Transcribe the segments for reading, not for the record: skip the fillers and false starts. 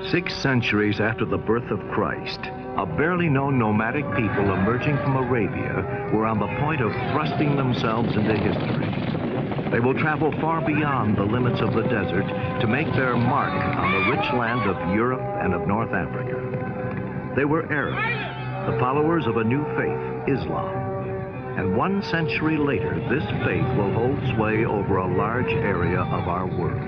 6 centuries after the birth of Christ, a barely known nomadic people emerging from Arabia were on the point of thrusting themselves into history. They will travel far beyond the limits of the desert to make their mark on the rich land of Europe and of North Africa. They were Arabs, the followers of a new faith, Islam. And 1 century later, this faith will hold sway over a large area of our world.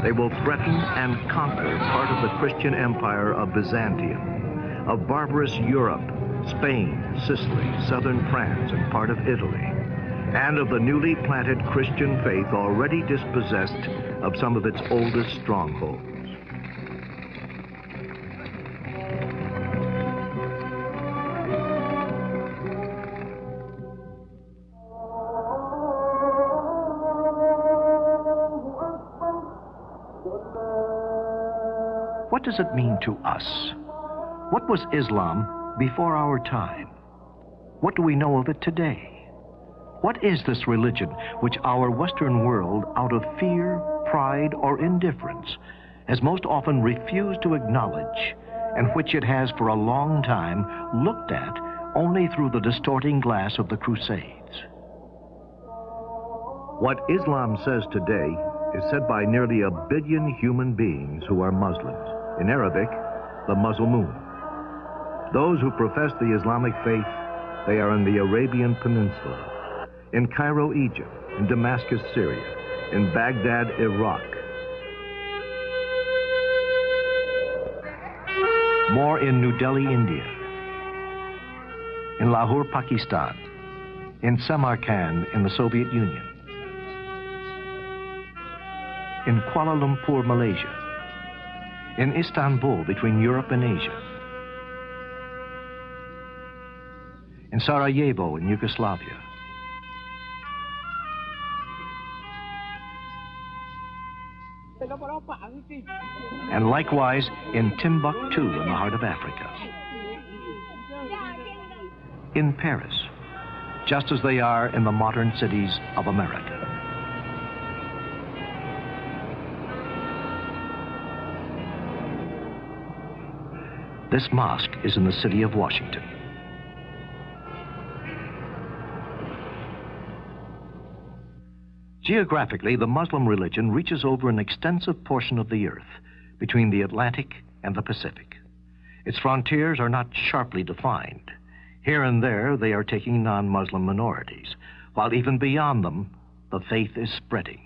They will threaten and conquer part of the Christian empire of Byzantium, of barbarous Europe, Spain, Sicily, southern France, and part of Italy, and of the newly planted Christian faith already dispossessed of some of its oldest strongholds. What does it mean to us? What was Islam before our time? What do we know of it today? What is this religion which our Western world, out of fear, pride, or indifference, has most often refused to acknowledge, and which it has for a long time looked at only through the distorting glass of the Crusades? What Islam says today is said by nearly 1 billion human beings who are Muslims. In Arabic, the Muslimun. Those who profess the Islamic faith, they are in the Arabian Peninsula, in Cairo, Egypt, in Damascus, Syria, in Baghdad, Iraq. More in New Delhi, India, in Lahore, Pakistan, in Samarkand, in the Soviet Union, in Kuala Lumpur, Malaysia, in Istanbul, between Europe and Asia, in Sarajevo, in Yugoslavia, and likewise in Timbuktu, in the heart of Africa, in Paris, just as they are in the modern cities of America. This mosque is in the city of Washington. Geographically, the Muslim religion reaches over an extensive portion of the earth between the Atlantic and the Pacific. Its frontiers are not sharply defined. Here and there, they are taking non-Muslim minorities, while even beyond them, the faith is spreading.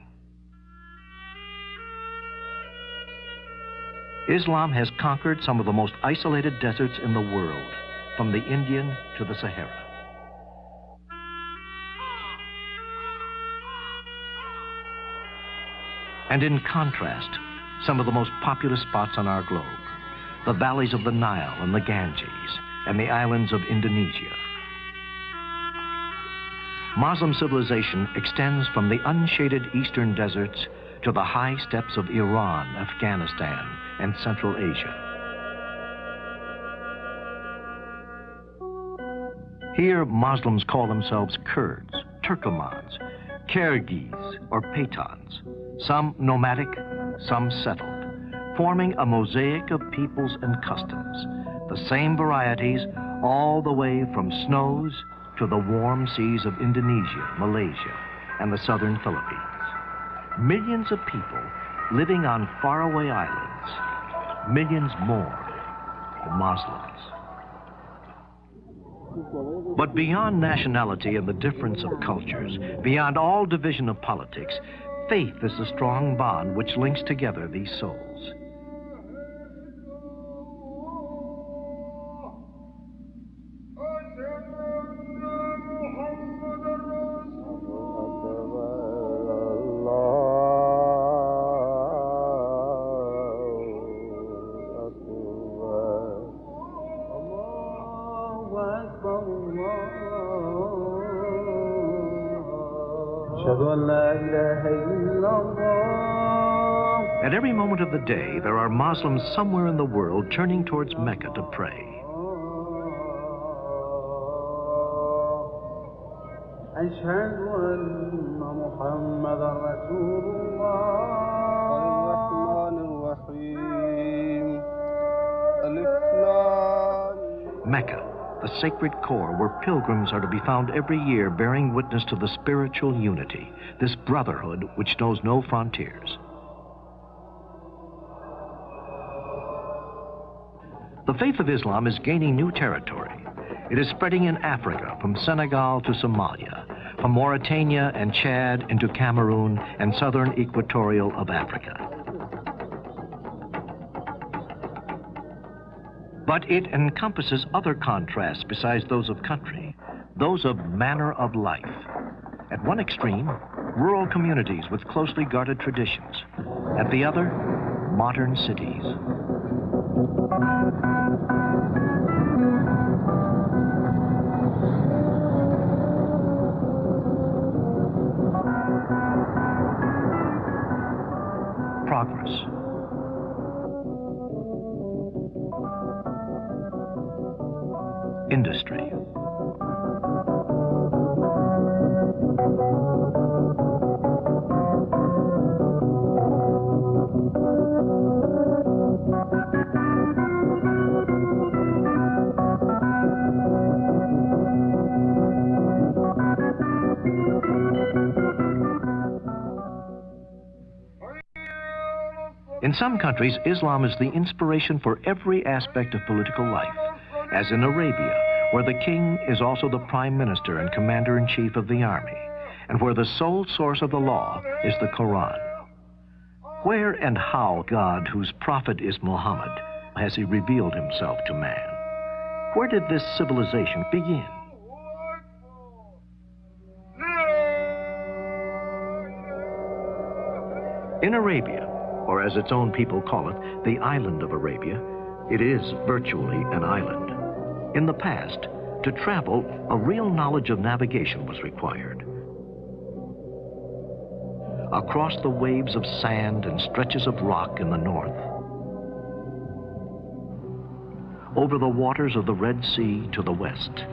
Islam has conquered some of the most isolated deserts in the world, from the Indian to the Sahara. And in contrast, some of the most populous spots on our globe, the valleys of the Nile and the Ganges, and the islands of Indonesia. Muslim civilization extends from the unshaded eastern deserts to the high steppes of Iran, Afghanistan, and Central Asia. Here, Muslims call themselves Kurds, Turkomans, Kyrgyz, or Pathans, some nomadic, some settled, forming a mosaic of peoples and customs, the same varieties all the way from snows to the warm seas of Indonesia, Malaysia, and the southern Philippines. Millions of people living on faraway islands, millions more Muslims. But beyond nationality and the difference of cultures, beyond all division of politics, faith is the strong bond which links together these souls. At every moment of the day, there are Muslims somewhere in the world turning towards Mecca to pray. Mecca, the sacred core where pilgrims are to be found every year bearing witness to the spiritual unity, this brotherhood which knows no frontiers. The faith of Islam is gaining new territory. It is spreading in Africa, from Senegal to Somalia, from Mauritania and Chad into Cameroon and southern equatorial of Africa. But it encompasses other contrasts besides those of country, those of manner of life. At one extreme, rural communities with closely guarded traditions. At the other, modern cities. Progress. Industry. In some countries, Islam is the inspiration for every aspect of political life, as in Arabia, where the king is also the prime minister and commander-in-chief of the army, and where the sole source of the law is the Quran. Where and how God, whose prophet is Muhammad, has he revealed himself to man? Where did this civilization begin? In Arabia, or as its own people call it, the island of Arabia, it is virtually an island. In the past, to travel, a real knowledge of navigation was required. Across the waves of sand and stretches of rock in the north, over the waters of the Red Sea to the west,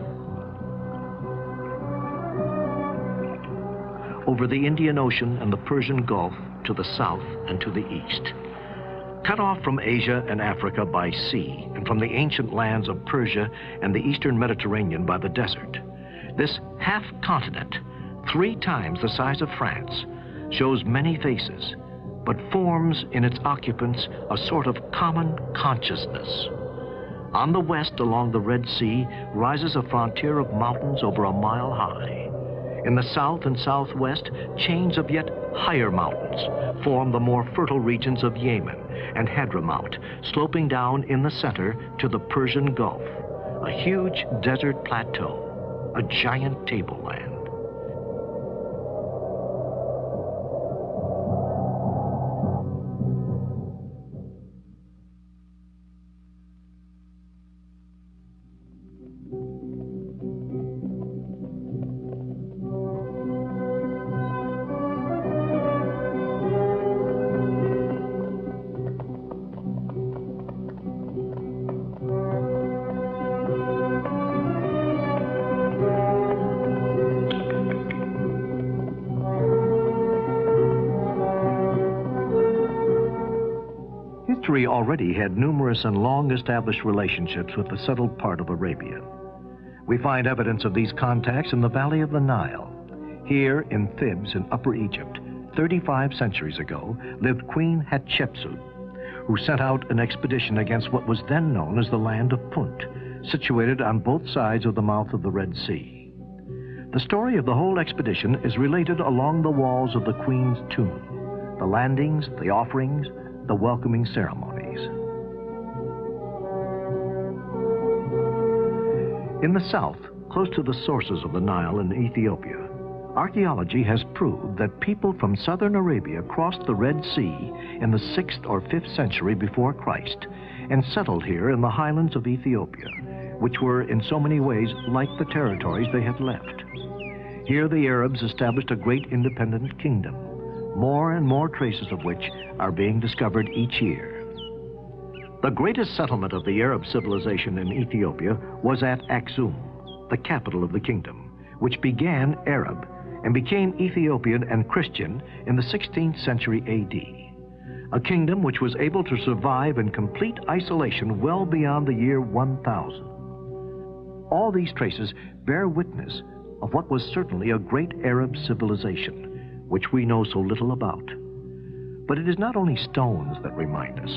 over the Indian Ocean and the Persian Gulf to the south and to the east. Cut off from Asia and Africa by sea, and from the ancient lands of Persia and the eastern Mediterranean by the desert, this half-continent, 3 times the size of France, shows many faces, but forms in its occupants a sort of common consciousness. On the west, along the Red Sea, rises a frontier of mountains over a mile high. In the south and southwest, chains of yet higher mountains form the more fertile regions of Yemen and Hadramaut, sloping down in the center to the Persian Gulf, a huge desert plateau, a giant tableland. History already had numerous and long-established relationships with the settled part of Arabia. We find evidence of these contacts in the valley of the Nile. Here in Thebes in Upper Egypt, 35 centuries ago, lived Queen Hatshepsut, who sent out an expedition against what was then known as the land of Punt, situated on both sides of the mouth of the Red Sea. The story of the whole expedition is related along the walls of the Queen's tomb, the landings, the offerings, the welcoming ceremonies. In the south, close to the sources of the Nile in Ethiopia, archaeology has proved that people from southern Arabia crossed the Red Sea in the 6th or 5th century before Christ and settled here in the highlands of Ethiopia, which were in so many ways like the territories they had left. Here the Arabs established a great independent kingdom, more and more traces of which are being discovered each year. The greatest settlement of the Arab civilization in Ethiopia was at Aksum, the capital of the kingdom, which began Arab and became Ethiopian and Christian in the 16th century AD, a kingdom which was able to survive in complete isolation well beyond the year 1000. All these traces bear witness of what was certainly a great Arab civilization, which we know so little about. But it is not only stones that remind us.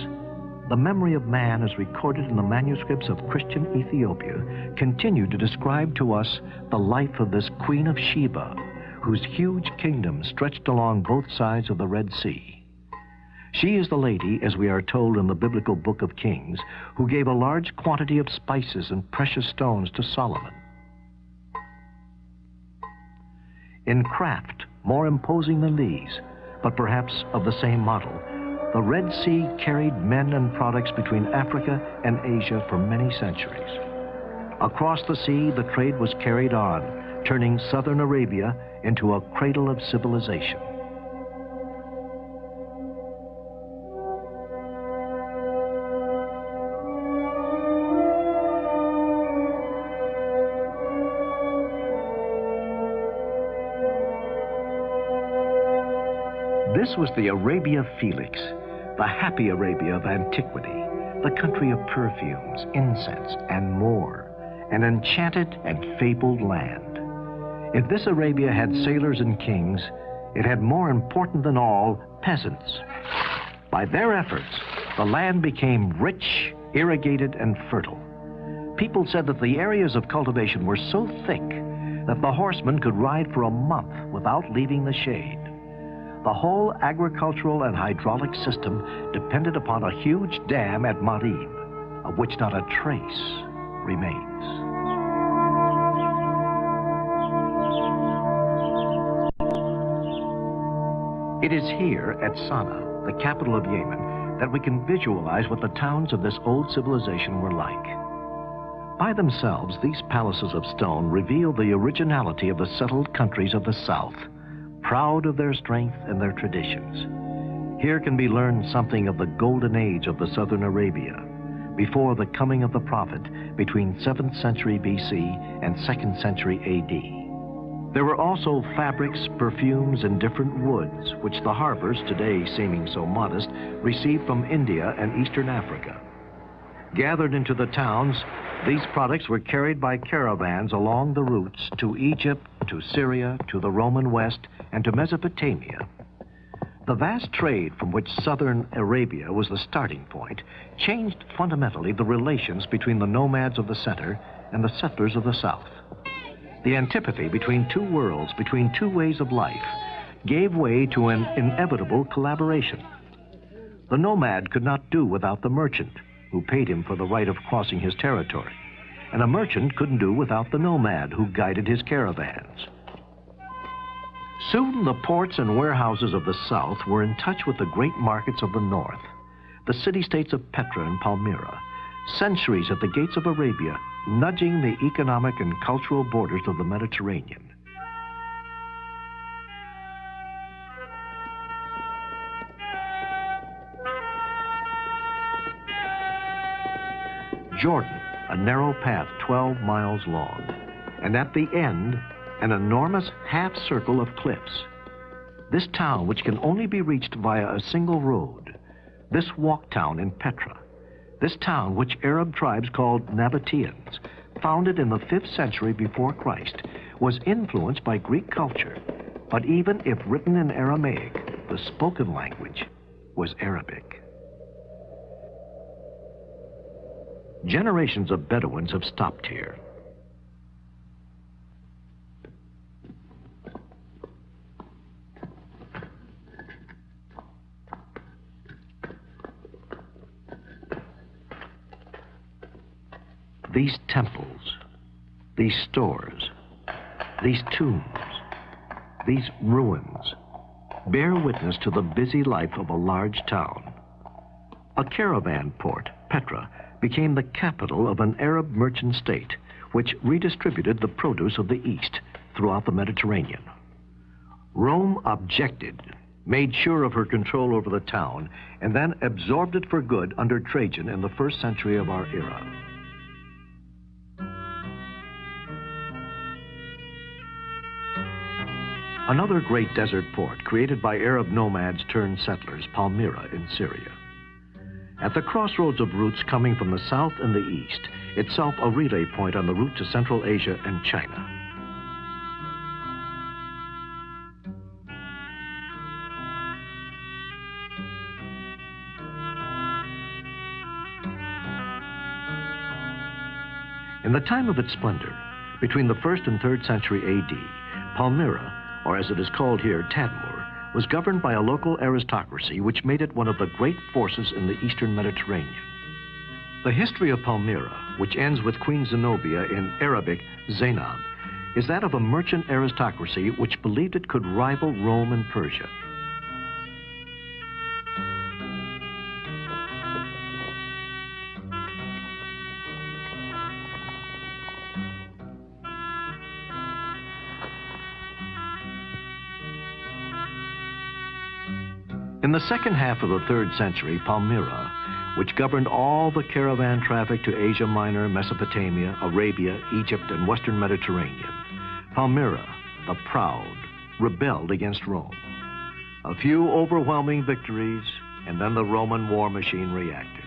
The memory of man as recorded in the manuscripts of Christian Ethiopia continue to describe to us the life of this Queen of Sheba, whose huge kingdom stretched along both sides of the Red Sea. She is the lady, as we are told in the biblical book of Kings, who gave a large quantity of spices and precious stones to Solomon. In craft, more imposing than these, but perhaps of the same model, the Red Sea carried men and products between Africa and Asia for many centuries. Across the sea, the trade was carried on, turning southern Arabia into a cradle of civilization. This was the Arabia Felix, the happy Arabia of antiquity, the country of perfumes, incense, and more, an enchanted and fabled land. If this Arabia had sailors and kings, it had more important than all, peasants. By their efforts, the land became rich, irrigated, and fertile. People said that the areas of cultivation were so thick that the horsemen could ride for a month without leaving the shade. The whole agricultural and hydraulic system depended upon a huge dam at Marib, of which not a trace remains. It is here at Sana'a, the capital of Yemen, that we can visualize what the towns of this old civilization were like. By themselves, these palaces of stone reveal the originality of the settled countries of the south, proud of their strength and their traditions. Here can be learned something of the golden age of the southern Arabia, before the coming of the prophet between 7th century BC and 2nd century AD. There were also fabrics, perfumes, and different woods, which the harbors, today seeming so modest, received from India and Eastern Africa. Gathered into the towns, these products were carried by caravans along the routes to Egypt, to Syria, to the Roman West, and to Mesopotamia. The vast trade from which southern Arabia was the starting point changed fundamentally the relations between the nomads of the center and the settlers of the south. The antipathy between two worlds, between two ways of life, gave way to an inevitable collaboration. The nomad could not do without the merchant, who paid him for the right of crossing his territory, and a merchant couldn't do without the nomad who guided his caravans. Soon the ports and warehouses of the south were in touch with the great markets of the north, the city-states of Petra and Palmyra, centuries at the gates of Arabia, nudging the economic and cultural borders of the Mediterranean. Jordan, a narrow path 12 miles long, and at the end, an enormous half-circle of cliffs. This town, which can only be reached via a single road, this walk town in Petra, this town which Arab tribes called Nabateans, founded in the 5th century before Christ, was influenced by Greek culture, but even if written in Aramaic, the spoken language was Arabic. Generations of Bedouins have stopped here. These temples, these stores, these tombs, these ruins bear witness to the busy life of a large town. A caravan port, Petra, became the capital of an Arab merchant state, which redistributed the produce of the East throughout the Mediterranean. Rome objected, made sure of her control over the town, and then absorbed it for good under Trajan in the 1st century of our era. Another great desert port created by Arab nomads turned settlers, Palmyra in Syria. At the crossroads of routes coming from the south and the east, itself a relay point on the route to Central Asia and China. In the time of its splendor, between the 1st and 3rd century AD, Palmyra, or as it is called here, Tadmur, was governed by a local aristocracy which made it one of the great forces in the eastern Mediterranean. The history of Palmyra, which ends with Queen Zenobia, in Arabic, Zainab, is that of a merchant aristocracy which believed it could rival Rome and Persia. In the second half of the 3rd century, Palmyra, which governed all the caravan traffic to Asia Minor, Mesopotamia, Arabia, Egypt, and Western Mediterranean, Palmyra, the proud, rebelled against Rome. A few overwhelming victories, and then the Roman war machine reacted.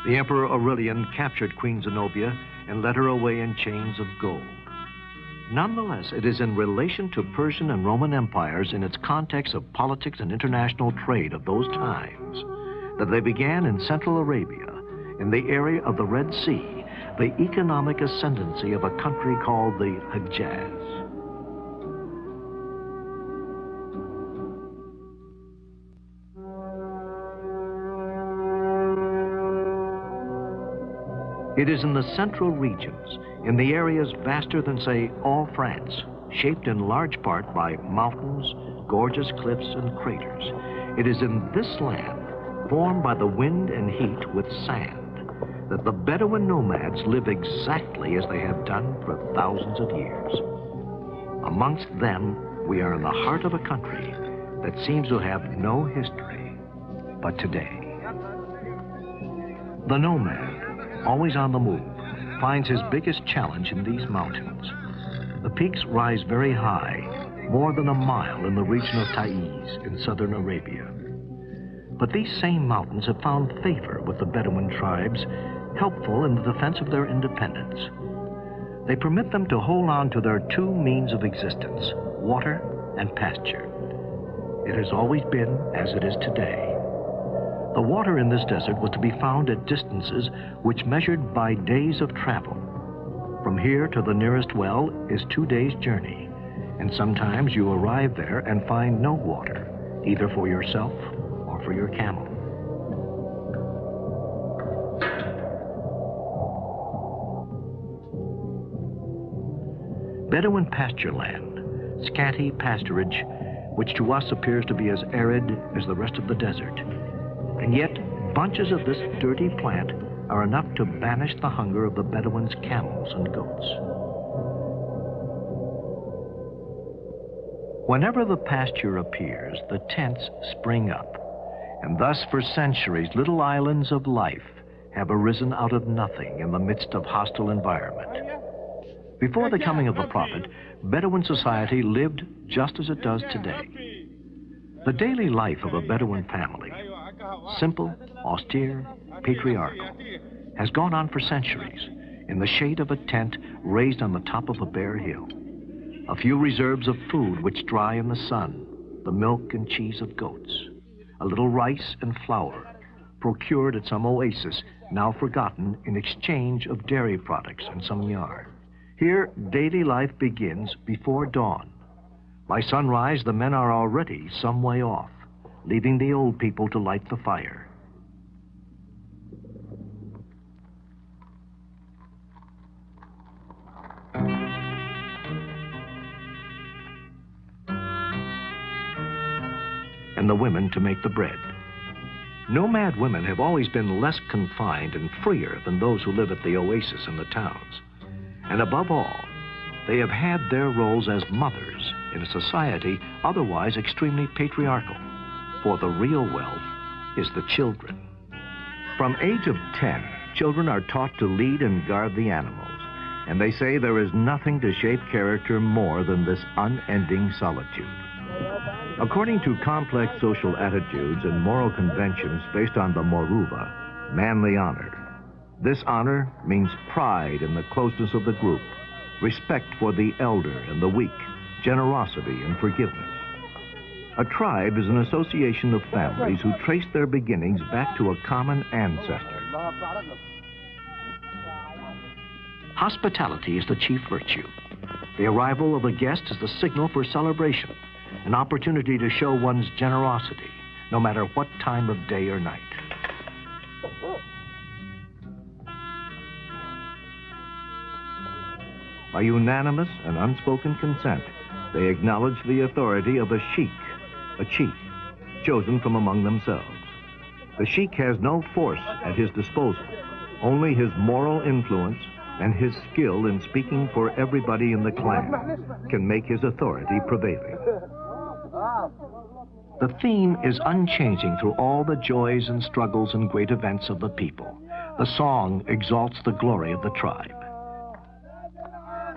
The Emperor Aurelian captured Queen Zenobia and led her away in chains of gold. Nonetheless, it is in relation to Persian and Roman empires in its context of politics and international trade of those times that they began in Central Arabia, in the area of the Red Sea, the economic ascendancy of a country called the Hejaz. It is in the central regions, in the areas vaster than, say, all France, shaped in large part by mountains, gorgeous cliffs, and craters. It is in this land, formed by the wind and heat with sand, that the Bedouin nomads live exactly as they have done for thousands of years. Amongst them, we are in the heart of a country that seems to have no history but today. The nomad, always on the move, finds his biggest challenge in these mountains. The peaks rise very high, more than a mile in the region of Taiz in southern Arabia. But these same mountains have found favor with the Bedouin tribes, helpful in the defense of their independence. They permit them to hold on to their two means of existence, water and pasture. It has always been as it is today. The water in this desert was to be found at distances which measured by days of travel. From here to the nearest well is 2 days' journey, and sometimes you arrive there and find no water, either for yourself or for your camel. Bedouin pasture land, scanty pasturage, which to us appears to be as arid as the rest of the desert. And yet, bunches of this dirty plant are enough to banish the hunger of the Bedouins' camels and goats. Whenever the pasture appears, the tents spring up, and thus for centuries little islands of life have arisen out of nothing in the midst of hostile environment. Before the coming of the Prophet, Bedouin society lived just as it does today. The daily life of a Bedouin family, simple, austere, patriarchal, has gone on for centuries in the shade of a tent raised on the top of a bare hill. A few reserves of food which dry in the sun, the milk and cheese of goats, a little rice and flour procured at some oasis now forgotten in exchange of dairy products and some yarn. Here, daily life begins before dawn. By sunrise, the men are already some way off, leaving the old people to light the fire. And the women to make the bread. Nomad women have always been less confined and freer than those who live at the oasis in the towns. And above all, they have had their roles as mothers in a society otherwise extremely patriarchal, for the real wealth is the children. From age of 10, children are taught to lead and guard the animals, and they say there is nothing to shape character more than this unending solitude. According to complex social attitudes and moral conventions based on the moruva, manly honor, this honor means pride in the closeness of the group, respect for the elder and the weak, generosity and forgiveness. A tribe is an association of families who trace their beginnings back to a common ancestor. Hospitality is the chief virtue. The arrival of a guest is the signal for celebration, an opportunity to show one's generosity, no matter what time of day or night. By unanimous and unspoken consent, they acknowledge the authority of a sheikh, a chief, chosen from among themselves. The sheikh has no force at his disposal, only his moral influence and his skill in speaking for everybody in the clan can make his authority prevailing. The theme is unchanging through all the joys and struggles and great events of the people. The song exalts the glory of the tribe.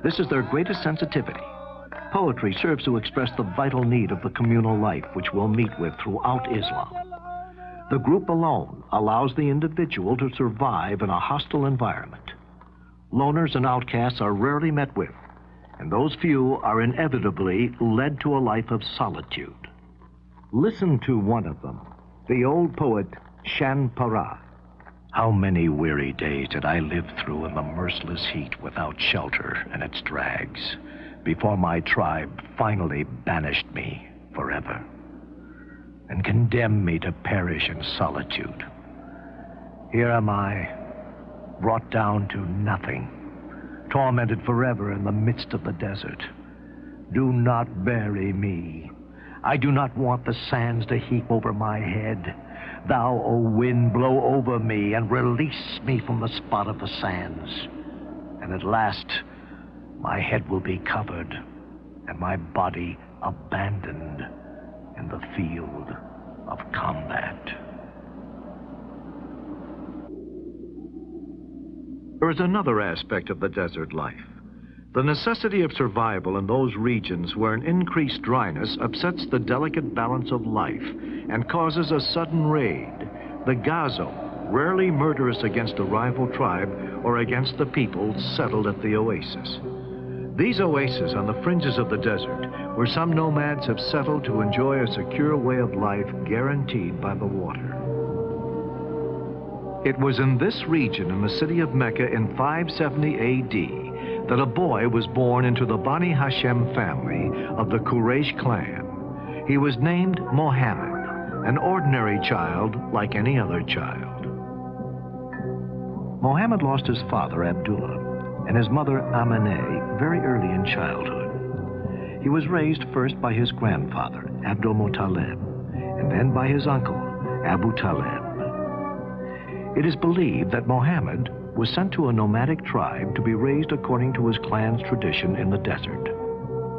This is their greatest sensitivity. Poetry serves to express the vital need of the communal life which we'll meet with throughout Islam. The group alone allows the individual to survive in a hostile environment. Loners and outcasts are rarely met with, and those few are inevitably led to a life of solitude. Listen to one of them, the old poet Shan Para. How many weary days did I live through in the merciless heat without shelter and its drags, before my tribe finally banished me forever and condemned me to perish in solitude. Here am I, brought down to nothing, tormented forever in the midst of the desert. Do not bury me. I do not want the sands to heap over my head. Thou, O wind, blow over me and release me from the spot of the sands. And at last, my head will be covered and my body abandoned in the field of combat. There is another aspect of the desert life. The necessity of survival in those regions where an increased dryness upsets the delicate balance of life and causes a sudden raid. The Gazo, rarely murderous against a rival tribe or against the people settled at the oasis. These oases on the fringes of the desert, where some nomads have settled to enjoy a secure way of life guaranteed by the water. It was in this region in the city of Mecca in 570 AD that a boy was born into the Bani Hashem family of the Quraysh clan. He was named Muhammad, an ordinary child like any other child. Muhammad lost his father Abdullah and his mother Amineh very early in childhood. He was raised first by his grandfather Abdul Muttalib and then by his uncle Abu Talib. It is believed that Muhammad was sent to a nomadic tribe to be raised according to his clan's tradition in the desert.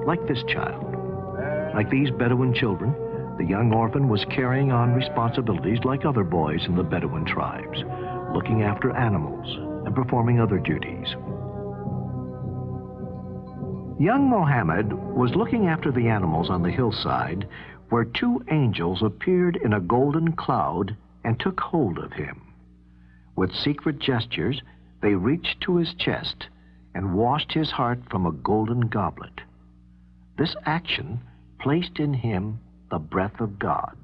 Like this child, like these Bedouin children, the young orphan was carrying on responsibilities like other boys in the Bedouin tribes, looking after animals and performing other duties. Young Muhammad was looking after the animals on the hillside where two angels appeared in a golden cloud and took hold of him. With secret gestures, they reached to his chest and washed his heart from a golden goblet. This action placed in him the breath of God.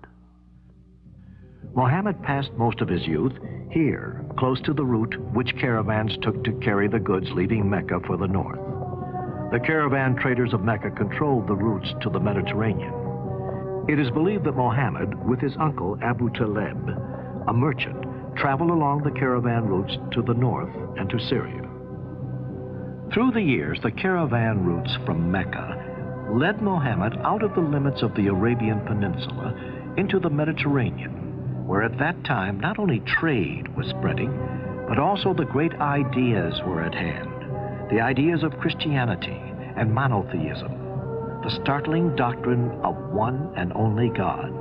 Muhammad passed most of his youth here, close to the route which caravans took to carry the goods leaving Mecca for the north. The caravan traders of Mecca controlled the routes to the Mediterranean. It is believed that Muhammad, with his uncle Abu Talib, a merchant, traveled along the caravan routes to the north and to Syria. Through the years, the caravan routes from Mecca led Muhammad out of the limits of the Arabian Peninsula into the Mediterranean, where at that time not only trade was spreading, but also the great ideas were at hand, the ideas of Christianity and monotheism, the startling doctrine of one and only God.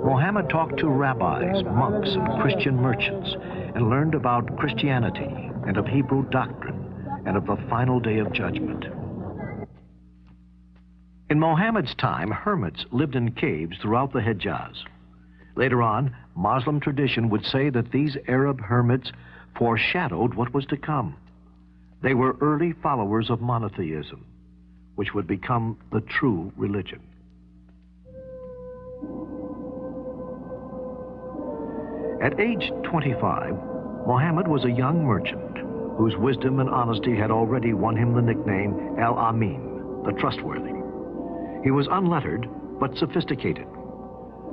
Muhammad talked to rabbis, monks, and Christian merchants and learned about Christianity and of Hebrew doctrine and of the final day of judgment. In Mohammed's time, hermits lived in caves throughout the Hejaz. Later on, Muslim tradition would say that these Arab hermits foreshadowed what was to come. They were early followers of monotheism, which would become the true religion. At age 25, Muhammad was a young merchant whose wisdom and honesty had already won him the nickname Al-Amin, the trustworthy. He was unlettered, but sophisticated.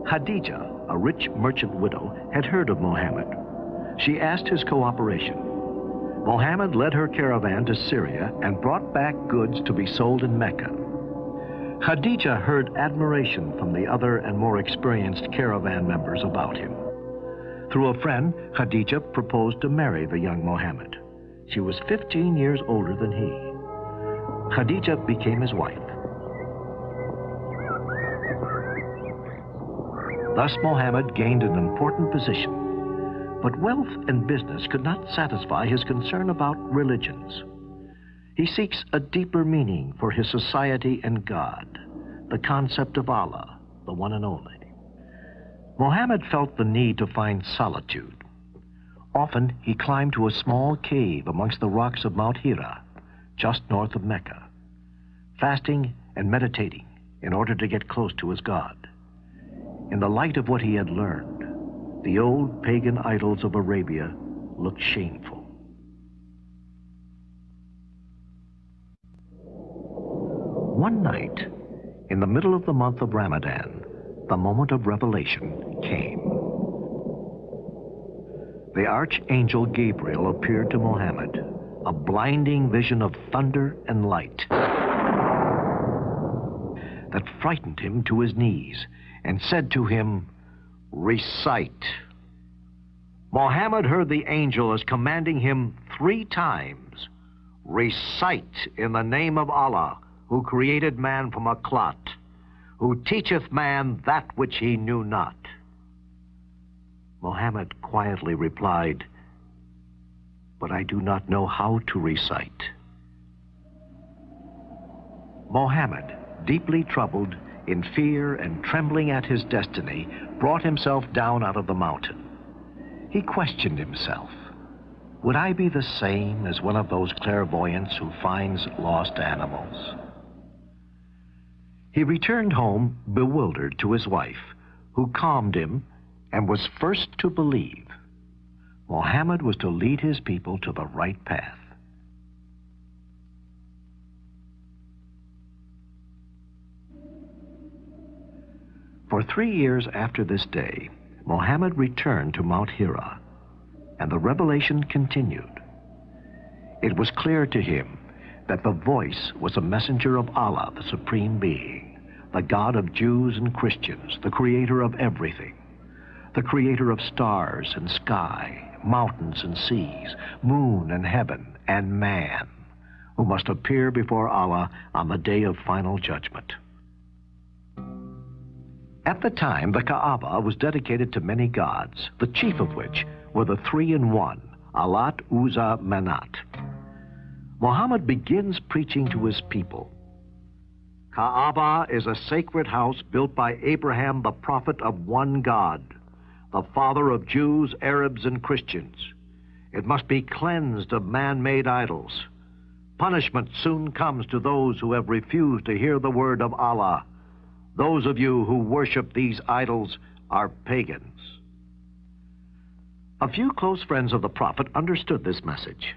Khadija, a rich merchant widow, had heard of Muhammad. She asked his cooperation. Muhammad led her caravan to Syria and brought back goods to be sold in Mecca. Khadija heard admiration from the other and more experienced caravan members about him. Through a friend, Khadija proposed to marry the young Muhammad. She was 15 years older than he. Khadija became his wife. Thus Muhammad gained an important position. But wealth and business could not satisfy his concern about religions. He seeks a deeper meaning for his society and God, the concept of Allah, the one and only. Muhammad felt the need to find solitude. Often he climbed to a small cave amongst the rocks of Mount Hira, just north of Mecca, fasting and meditating in order to get close to his God. In the light of what he had learned, the old pagan idols of Arabia looked shameful. One night, in the middle of the month of Ramadan, the moment of revelation came. The archangel Gabriel appeared to Muhammad, a blinding vision of thunder and light that frightened him to his knees and said to him, "Recite." Muhammad heard the angel as commanding him 3 times, "Recite in the name of Allah, who created man from a clot, who teacheth man that which he knew not." Muhammad quietly replied, "But I do not know how to recite." Muhammad, deeply troubled, in fear and trembling at his destiny, brought himself down out of the mountain. He questioned himself. Would I be the same as one of those clairvoyants who finds lost animals? He returned home bewildered to his wife, who calmed him and was first to believe. Muhammad was to lead his people to the right path. For 3 years after this day, Muhammad returned to Mount Hira, and the revelation continued. It was clear to him that the voice was a messenger of Allah, the Supreme Being, the God of Jews and Christians, the creator of everything, the creator of stars and sky, mountains and seas, moon and heaven, and man, who must appear before Allah on the day of final judgment. At the time, the Kaaba was dedicated to many gods, the chief of which were the 3-in-1, Allat, Uzza, Manat. Muhammad begins preaching to his people. Kaaba is a sacred house built by Abraham, the prophet of one God, the father of Jews, Arabs, and Christians. It must be cleansed of man-made idols. Punishment soon comes to those who have refused to hear the word of Allah. Those of you who worship these idols are pagans. A few close friends of the prophet understood this message.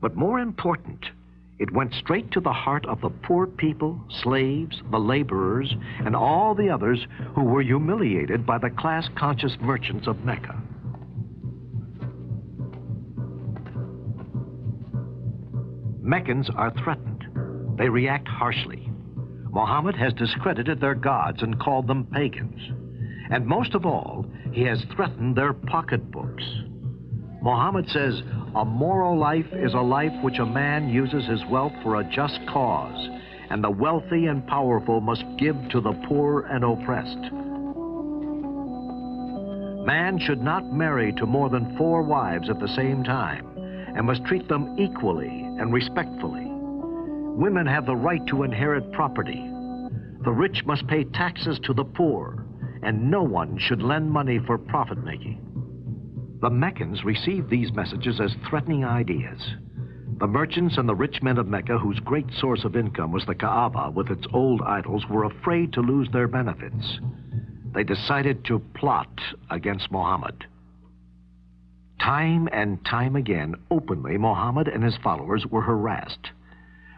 But more important, it went straight to the heart of the poor people, slaves, the laborers, and all the others who were humiliated by the class-conscious merchants of Mecca. Meccans are threatened. They react harshly. Muhammad has discredited their gods and called them pagans. And most of all, he has threatened their pocketbooks. Muhammad says, a moral life is a life which a man uses his wealth for a just cause, and the wealthy and powerful must give to the poor and oppressed. Man should not marry to more than 4 wives at the same time, and must treat them equally and respectfully. Women have the right to inherit property. The rich must pay taxes to the poor, and no one should lend money for profit-making. The Meccans received these messages as threatening ideas. The merchants and the rich men of Mecca, whose great source of income was the Kaaba with its old idols, were afraid to lose their benefits. They decided to plot against Muhammad. Time and time again, openly, Muhammad and his followers were harassed.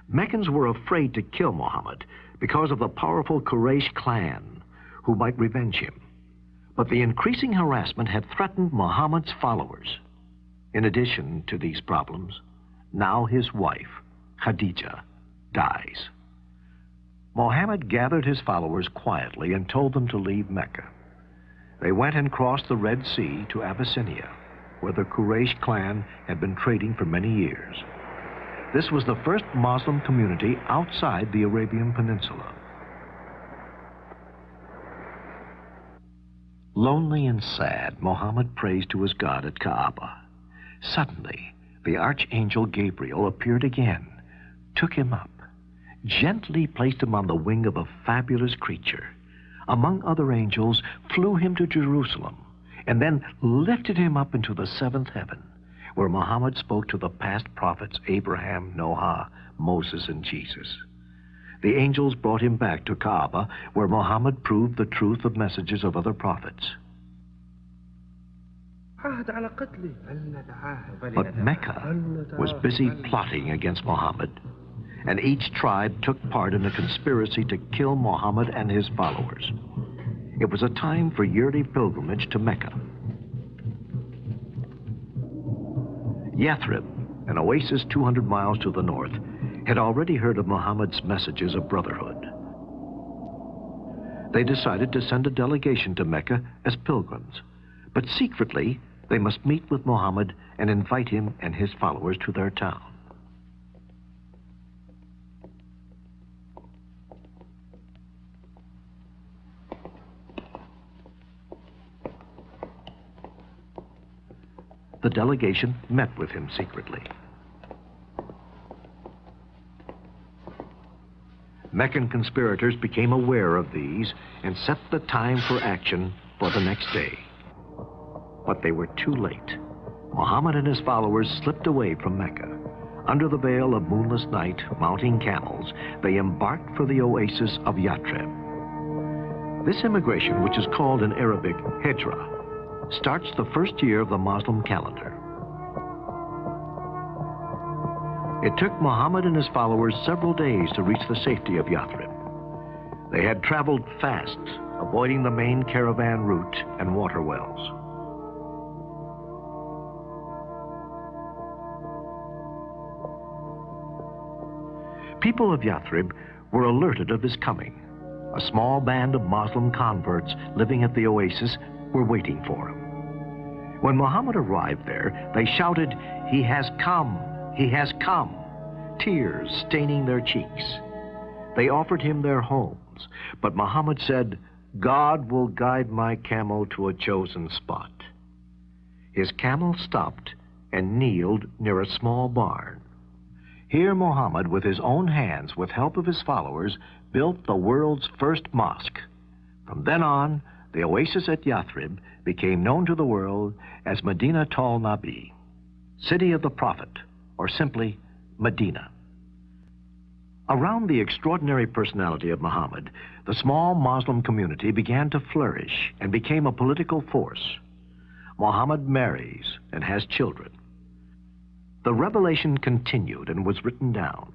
Meccans were afraid to kill Muhammad because of the powerful Quraysh clan who might revenge him. But the increasing harassment had threatened Muhammad's followers. In addition to these problems, now his wife, Khadija, dies. Muhammad gathered his followers quietly and told them to leave Mecca. They went and crossed the Red Sea to Abyssinia, where the Quraysh clan had been trading for many years. This was the first Muslim community outside the Arabian Peninsula. Lonely and sad, Muhammad prays to his God at Kaaba. Suddenly, the archangel Gabriel appeared again, took him up, gently placed him on the wing of a fabulous creature, among other angels, flew him to Jerusalem, and then lifted him up into the seventh heaven, where Muhammad spoke to the past prophets Abraham, Noah, Moses, and Jesus. The angels brought him back to Kaaba, where Muhammad proved the truth of messages of other prophets. But Mecca was busy plotting against Muhammad, and each tribe took part in a conspiracy to kill Muhammad and his followers. It was a time for yearly pilgrimage to Mecca. Yathrib, an oasis 200 miles to the north, had already heard of Muhammad's messages of brotherhood. They decided to send a delegation to Mecca as pilgrims, but secretly they must meet with Muhammad and invite him and his followers to their town. The delegation met with him secretly. Meccan conspirators became aware of these and set the time for action for the next day. But they were too late. Muhammad and his followers slipped away from Mecca. Under the veil of moonless night, mounting camels, they embarked for the oasis of Yathrib. This immigration, which is called in Arabic Hijra, starts the first year of the Muslim calendar. It took Muhammad and his followers several days to reach the safety of Yathrib. They had traveled fast, avoiding the main caravan route and water wells. People of Yathrib were alerted of his coming. A small band of Muslim converts living at the oasis were waiting for him. When Muhammad arrived there, they shouted, "He has come! He has come!" Tears staining their cheeks. They offered him their homes, but Muhammad said, "God will guide my camel to a chosen spot." His camel stopped and kneeled near a small barn. Here Muhammad, with his own hands, with help of his followers, built the world's first mosque. From then on, the oasis at Yathrib became known to the world as Medinatul Nabi, City of the Prophet, or simply Medina. Around the extraordinary personality of Muhammad, the small Muslim community began to flourish and became a political force. Muhammad marries and has children. The revelation continued and was written down.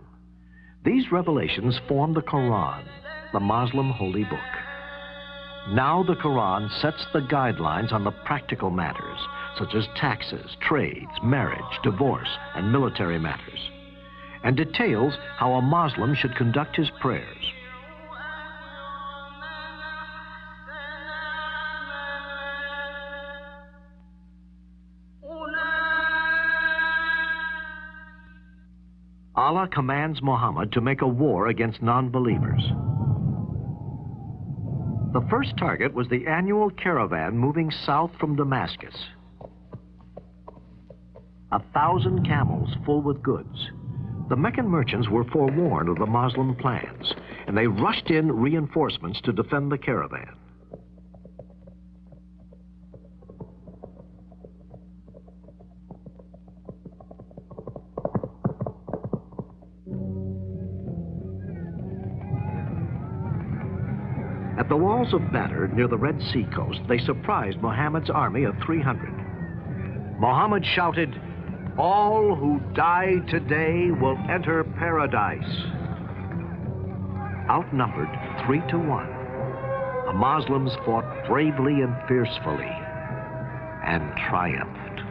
These revelations form the Quran, the Muslim holy book. Now the Quran sets the guidelines on the practical matters, such as taxes, trades, marriage, divorce, and military matters, and details how a Muslim should conduct his prayers. Allah commands Muhammad to make a war against non-believers. The first target was the annual caravan moving south from Damascus. 1,000 camels full with goods. The Meccan merchants were forewarned of the Muslim plans, and they rushed in reinforcements to defend the caravan. At the walls of Badr, near the Red Sea coast, they surprised Muhammad's army of 300. Muhammad shouted, "All who die today will enter paradise." Outnumbered 3-1, the Muslims fought bravely and fiercely and triumphed.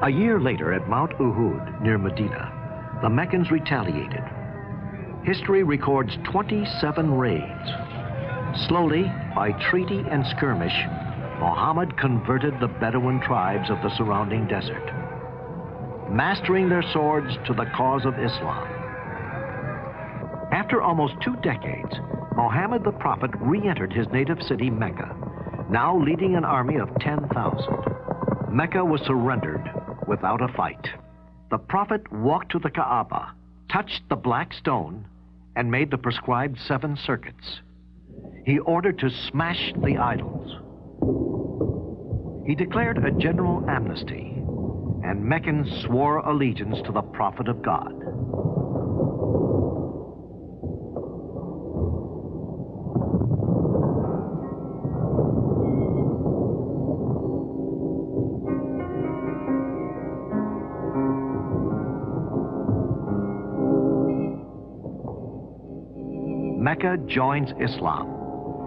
A year later at Mount Uhud, near Medina, the Meccans retaliated. History records 27 raids. Slowly, by treaty and skirmish, Muhammad converted the Bedouin tribes of the surrounding desert, mastering their swords to the cause of Islam. After almost 2 decades, Muhammad the Prophet re-entered his native city, Mecca, now leading an army of 10,000. Mecca was surrendered without a fight. The Prophet walked to the Kaaba, touched the black stone, and made the prescribed 7 circuits. He ordered to smash the idols. He declared a general amnesty, and Meccans swore allegiance to the Prophet of God. Mecca joins Islam,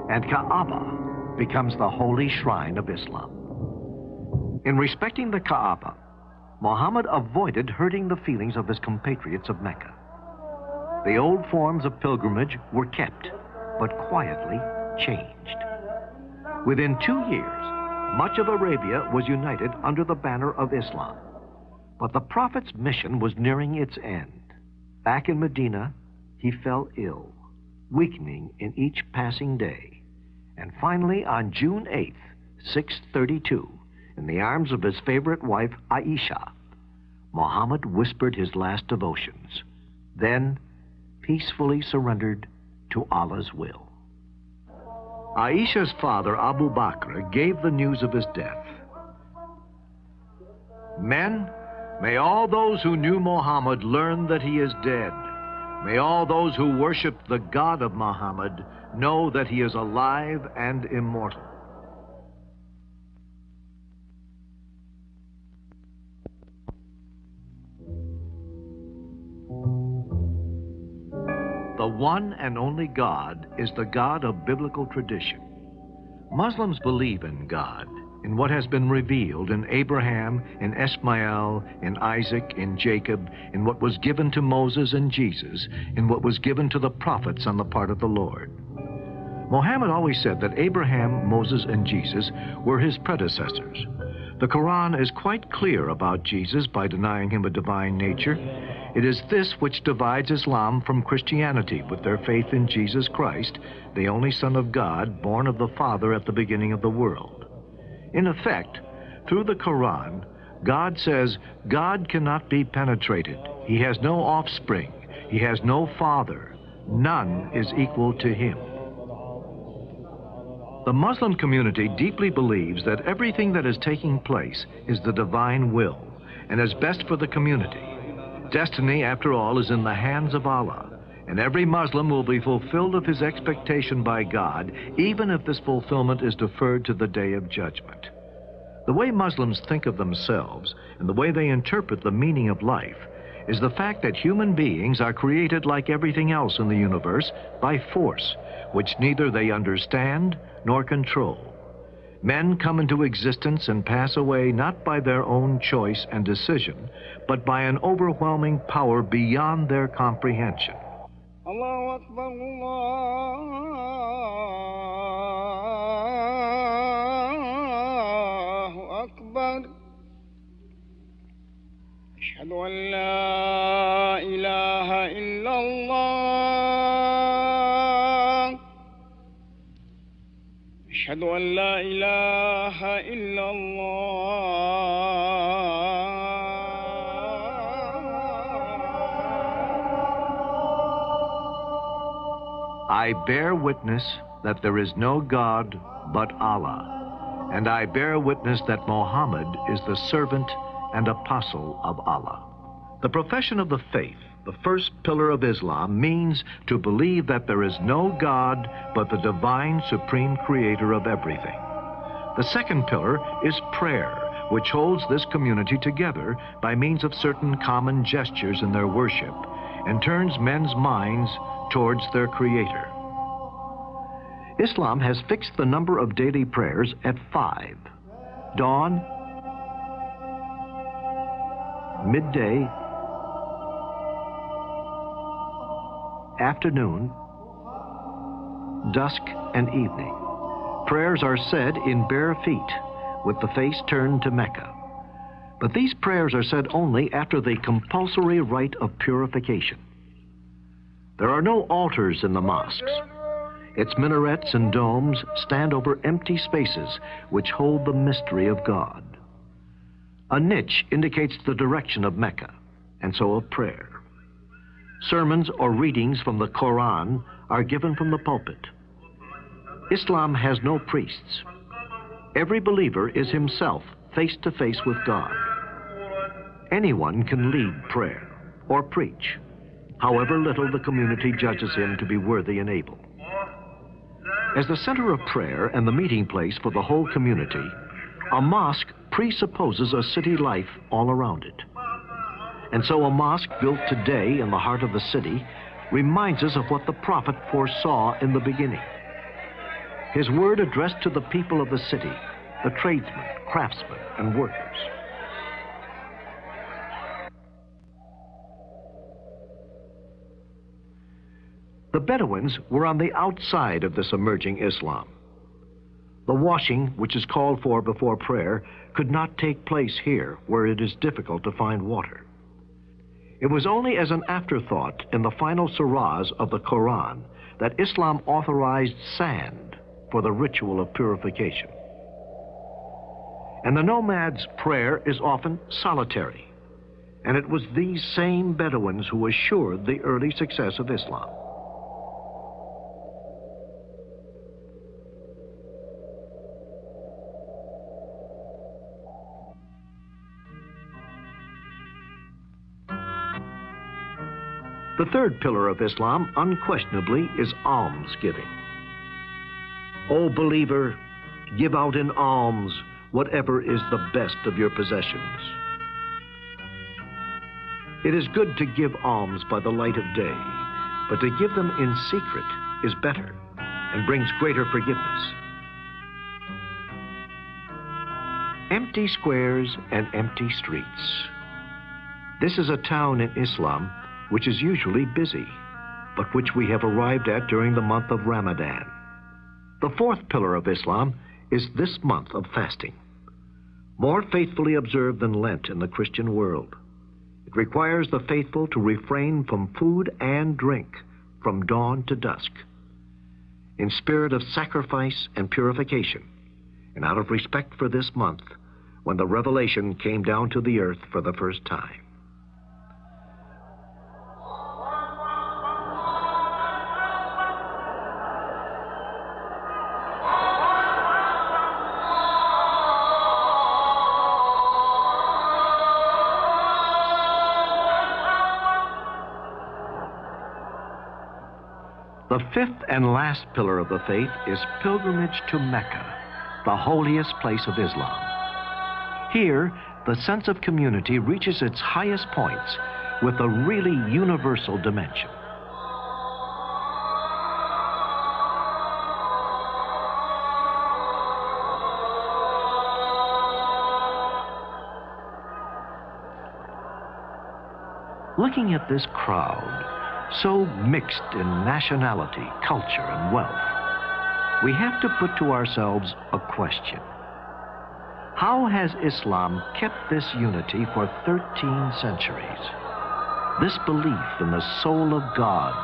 and Kaaba becomes the holy shrine of Islam. In respecting the Kaaba, Muhammad avoided hurting the feelings of his compatriots of Mecca. The old forms of pilgrimage were kept, but quietly changed. Within 2 years, much of Arabia was united under the banner of Islam. But the Prophet's mission was nearing its end. Back in Medina, he fell ill, weakening in each passing day. And finally, on June 8th, 632, in the arms of his favorite wife, Aisha, Muhammad whispered his last devotions, then peacefully surrendered to Allah's will. Aisha's father, Abu Bakr, gave the news of his death. "Men, may all those who knew Muhammad learn that he is dead. May all those who worship the God of Muhammad know that he is alive and immortal." The one and only God is the God of biblical tradition. Muslims believe in God, in what has been revealed in Abraham, in Ishmael, in Isaac, in Jacob, in what was given to Moses and Jesus, in what was given to the prophets on the part of the Lord. Muhammad always said that Abraham, Moses, and Jesus were his predecessors. The Quran is quite clear about Jesus by denying him a divine nature. It is this which divides Islam from Christianity, with their faith in Jesus Christ, the only Son of God, born of the Father at the beginning of the world. In effect, through the Quran, God says God cannot be penetrated. He has no offspring. He has no father. None is equal to him. The Muslim community deeply believes that everything that is taking place is the divine will and is best for the community. Destiny, after all, is in the hands of Allah, and every Muslim will be fulfilled of his expectation by God, even if this fulfillment is deferred to the day of judgment. The way Muslims think of themselves and the way they interpret the meaning of life is the fact that human beings are created like everything else in the universe by force, which neither they understand nor control. Men come into existence and pass away not by their own choice and decision, but by an overwhelming power beyond their comprehension. Allahu Akbar, Allahu Akbar. Ashhadu an la ilaha illallah. Ashhadu an la ilaha illallah. I bear witness that there is no God but Allah, and I bear witness that Muhammad is the servant and apostle of Allah. The profession of the faith, the first pillar of Islam, means to believe that there is no God but the divine supreme creator of everything. The second pillar is prayer, which holds this community together by means of certain common gestures in their worship and turns men's minds towards their creator. Islam has fixed the number of daily prayers at 5. Dawn, midday, afternoon, dusk, and evening. Prayers are said in bare feet, with the face turned to Mecca. But these prayers are said only after the compulsory rite of purification. There are no altars in the mosques. Its minarets and domes stand over empty spaces which hold the mystery of God. A niche indicates the direction of Mecca, and so of prayer. Sermons or readings from the Quran are given from the pulpit. Islam has no priests. Every believer is himself face to face with God. Anyone can lead prayer or preach, however little the community judges him to be worthy and able. As the center of prayer and the meeting place for the whole community, a mosque presupposes a city life all around it. And so a mosque built today in the heart of the city reminds us of what the prophet foresaw in the beginning. His word addressed to the people of the city, the tradesmen, craftsmen, and workers. The Bedouins were on the outside of this emerging Islam. The washing, which is called for before prayer, could not take place here, where it is difficult to find water. It was only as an afterthought in the final surahs of the Quran that Islam authorized sand for the ritual of purification. And the nomad's prayer is often solitary, and it was these same Bedouins who assured the early success of Islam. The third pillar of Islam, unquestionably, is almsgiving. O believer, give out in alms whatever is the best of your possessions. It is good to give alms by the light of day, but to give them in secret is better and brings greater forgiveness. Empty squares and empty streets. This is a town in Islam which is usually busy, but which we have arrived at during the month of Ramadan. The fourth pillar of Islam is this month of fasting, more faithfully observed than Lent in the Christian world. It requires the faithful to refrain from food and drink from dawn to dusk, in spirit of sacrifice and purification, and out of respect for this month, when the revelation came down to the earth for the first time. The fifth and last pillar of the faith is pilgrimage to Mecca, the holiest place of Islam. Here, the sense of community reaches its highest points with a really universal dimension. Looking at this crowd, so mixed in nationality, culture, and wealth, we have to put to ourselves a question. How has Islam kept this unity for 13 centuries? This belief in the soul of God,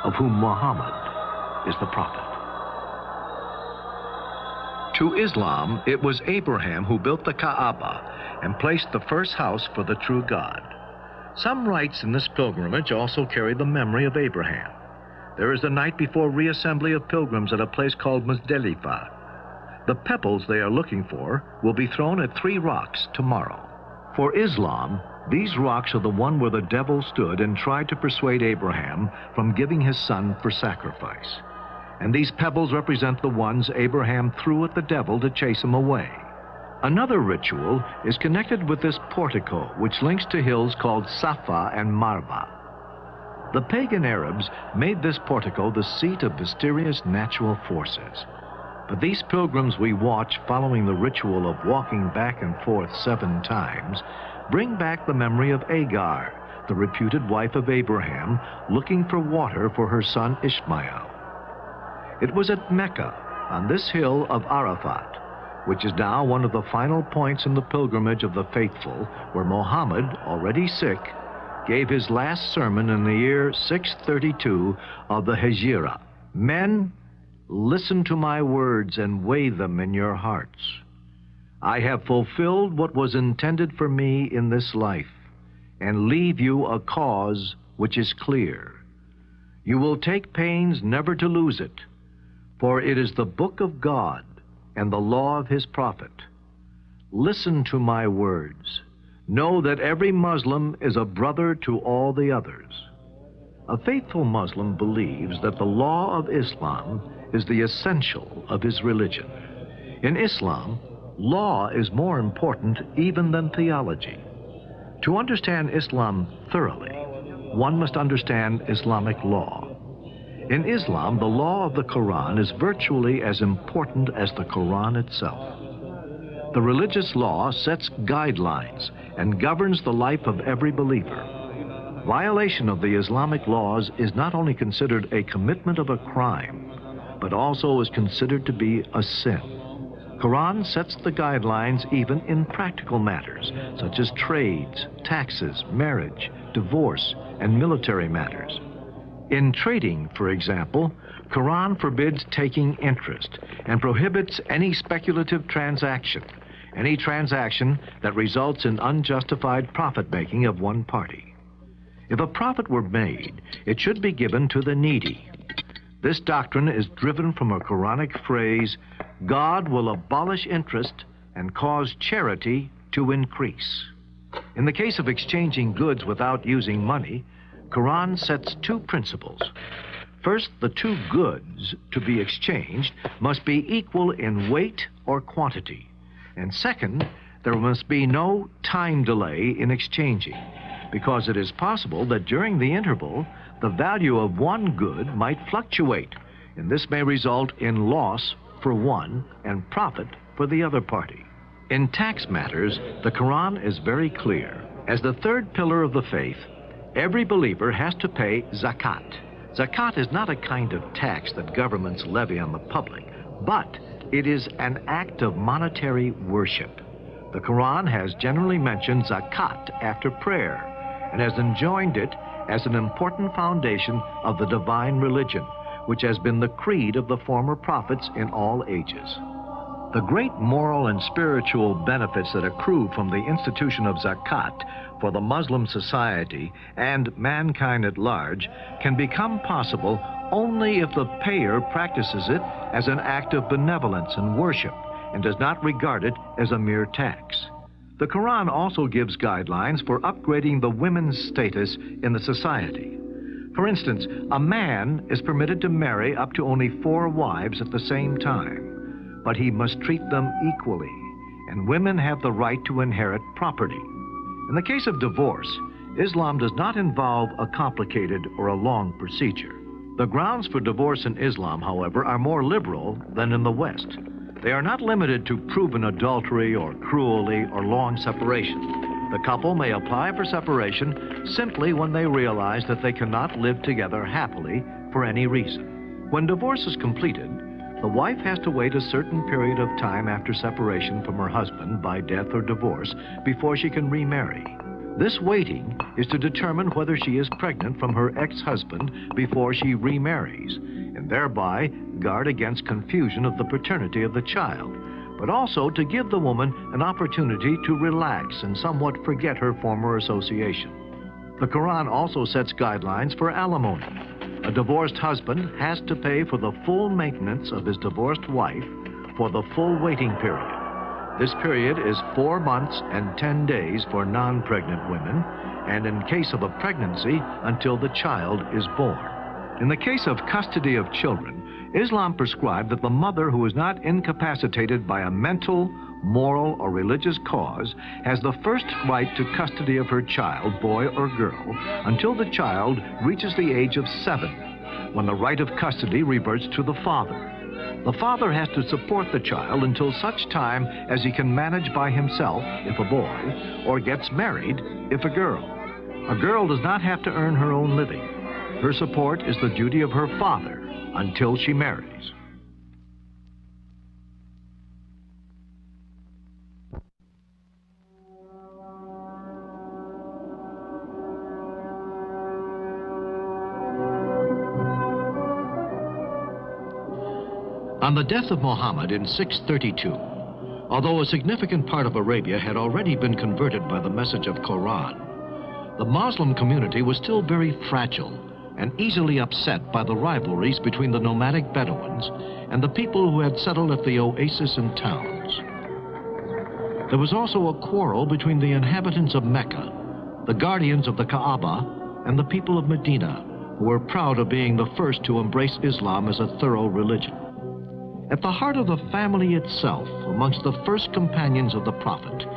of whom Muhammad is the prophet. To Islam, it was Abraham who built the Kaaba and placed the first house for the true God. Some rites in this pilgrimage also carry the memory of Abraham. There is the night before reassembly of pilgrims at a place called Muzdalifah. The pebbles they are looking for will be thrown at 3 rocks tomorrow. For Islam, these rocks are the one where the devil stood and tried to persuade Abraham from giving his son for sacrifice. And these pebbles represent the ones Abraham threw at the devil to chase him away. Another ritual is connected with this portico, which links to hills called Safa and Marwa. The pagan Arabs made this portico the seat of mysterious natural forces. But these pilgrims we watch following the ritual of walking back and forth 7 times bring back the memory of Agar, the reputed wife of Abraham, looking for water for her son Ishmael. It was at Mecca, on this hill of Arafat, which is now one of the final points in the pilgrimage of the faithful, where Muhammad, already sick, gave his last sermon in the year 632 of the Hijra. Men, listen to my words and weigh them in your hearts. I have fulfilled what was intended for me in this life, and leave you a cause which is clear. You will take pains never to lose it, for it is the book of God and the law of his prophet. Listen to my words. Know that every Muslim is a brother to all the others. A faithful Muslim believes that the law of Islam is the essential of his religion. In Islam, law is more important even than theology. To understand Islam thoroughly, one must understand Islamic law. In Islam, the law of the Quran is virtually as important as the Quran itself. The religious law sets guidelines and governs the life of every believer. Violation of the Islamic laws is not only considered a commitment of a crime, but also is considered to be a sin. Quran sets the guidelines even in practical matters, such as trades, taxes, marriage, divorce, and military matters. In trading, for example, Quran forbids taking interest and prohibits any speculative transaction, any transaction that results in unjustified profit-making of one party. If a profit were made, it should be given to the needy. This doctrine is driven from a Quranic phrase, God will abolish interest and cause charity to increase. In the case of exchanging goods without using money, Quran sets 2 principles. First, the 2 goods to be exchanged must be equal in weight or quantity. And second, there must be no time delay in exchanging, because it is possible that during the interval, the value of one good might fluctuate, and this may result in loss for one and profit for the other party. In tax matters, the Quran is very clear. As the 3rd pillar of the faith, every believer has to pay zakat. Zakat is not a kind of tax that governments levy on the public, but it is an act of monetary worship. The Quran has generally mentioned zakat after prayer and has enjoined it as an important foundation of the divine religion, which has been the creed of the former prophets in all ages. The great moral and spiritual benefits that accrue from the institution of zakat for the Muslim society and mankind at large can become possible only if the payer practices it as an act of benevolence and worship and does not regard it as a mere tax. The Quran also gives guidelines for upgrading the women's status in the society. For instance, a man is permitted to marry up to only 4 wives at the same time, but he must treat them equally, and women have the right to inherit property. In the case of divorce, Islam does not involve a complicated or a long procedure. The grounds for divorce in Islam, however, are more liberal than in the West. They are not limited to proven adultery or cruelty or long separation. The couple may apply for separation simply when they realize that they cannot live together happily for any reason. When divorce is completed, the wife has to wait a certain period of time after separation from her husband by death or divorce before she can remarry. This waiting is to determine whether she is pregnant from her ex-husband before she remarries, and thereby guard against confusion of the paternity of the child, but also to give the woman an opportunity to relax and somewhat forget her former association. The Quran also sets guidelines for alimony. A divorced husband has to pay for the full maintenance of his divorced wife for the full waiting period. This period is 4 months and 10 days for non-pregnant women, and in case of a pregnancy, until the child is born. In the case of custody of children, Islam prescribed that the mother who is not incapacitated by a mental, moral, or religious cause has the first right to custody of her child, boy or girl, until the child reaches the age of 7, when the right of custody reverts to the father. The father has to support the child until such time as he can manage by himself, if a boy, or gets married, if a girl. A girl does not have to earn her own living. Her support is the duty of her father until she marries. On the death of Muhammad in 632, although a significant part of Arabia had already been converted by the message of Quran, the Muslim community was still very fragile and easily upset by the rivalries between the nomadic Bedouins and the people who had settled at the oases and towns. There was also a quarrel between the inhabitants of Mecca, the guardians of the Kaaba, and the people of Medina, who were proud of being the first to embrace Islam as a thorough religion. At the heart of the family itself, amongst the first companions of the Prophet,